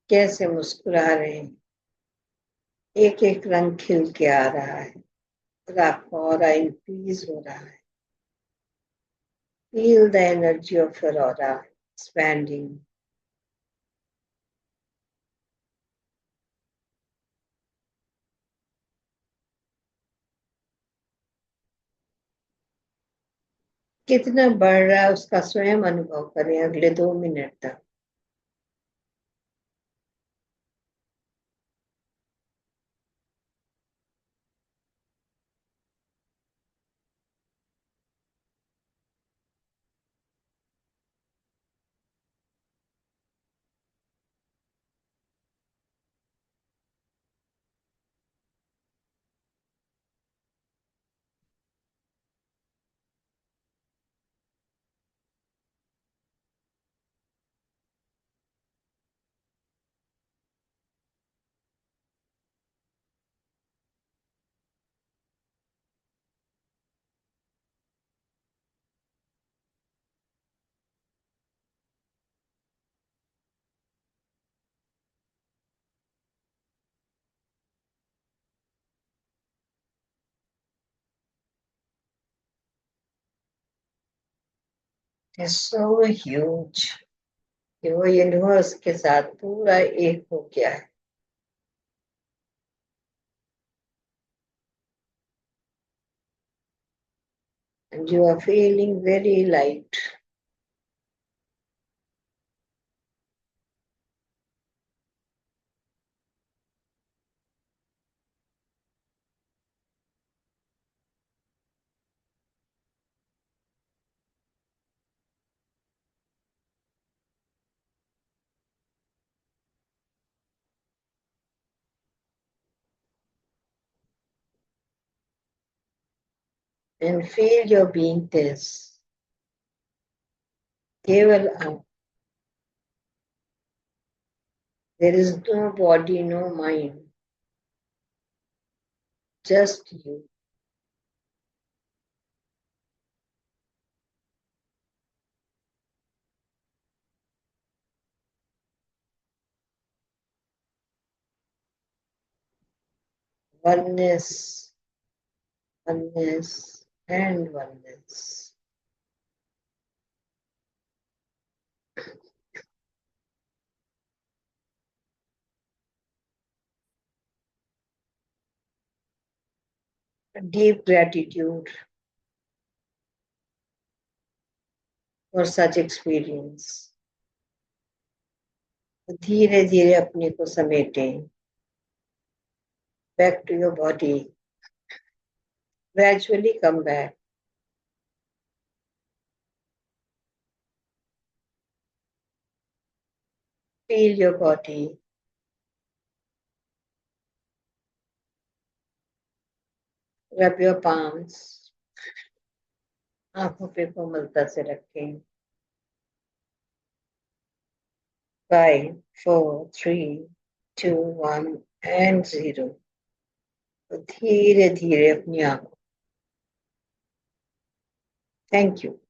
कैसे मुस्कुरा रहे हैं। एक एक रंग खिल के आ रहा है और आपका ऑरा इंक्रीज हो रहा है। Feel the energy of your aura expanding. कितना बढ़ रहा है उसका स्वयं अनुभव करें अगले 2 मिनट तक। सो ह्यूज कि वो यूनिवर्स के साथ पूरा एक हो गया है। And you are feeling very light. And feel your beingness. केवल आप। There is no body, no mind. Just you. Oneness, oneness, and oneness. Deep gratitude for such experience. धीरे धीरे अपने को समेटें। Back to your body. Gradually come back. Feel your body. Rub your palms. आंखों पे कोमलता से रखें. 5, 4, 3, 2, 1 and 0. धीरे धीरे अपनी आंखों. Thank you.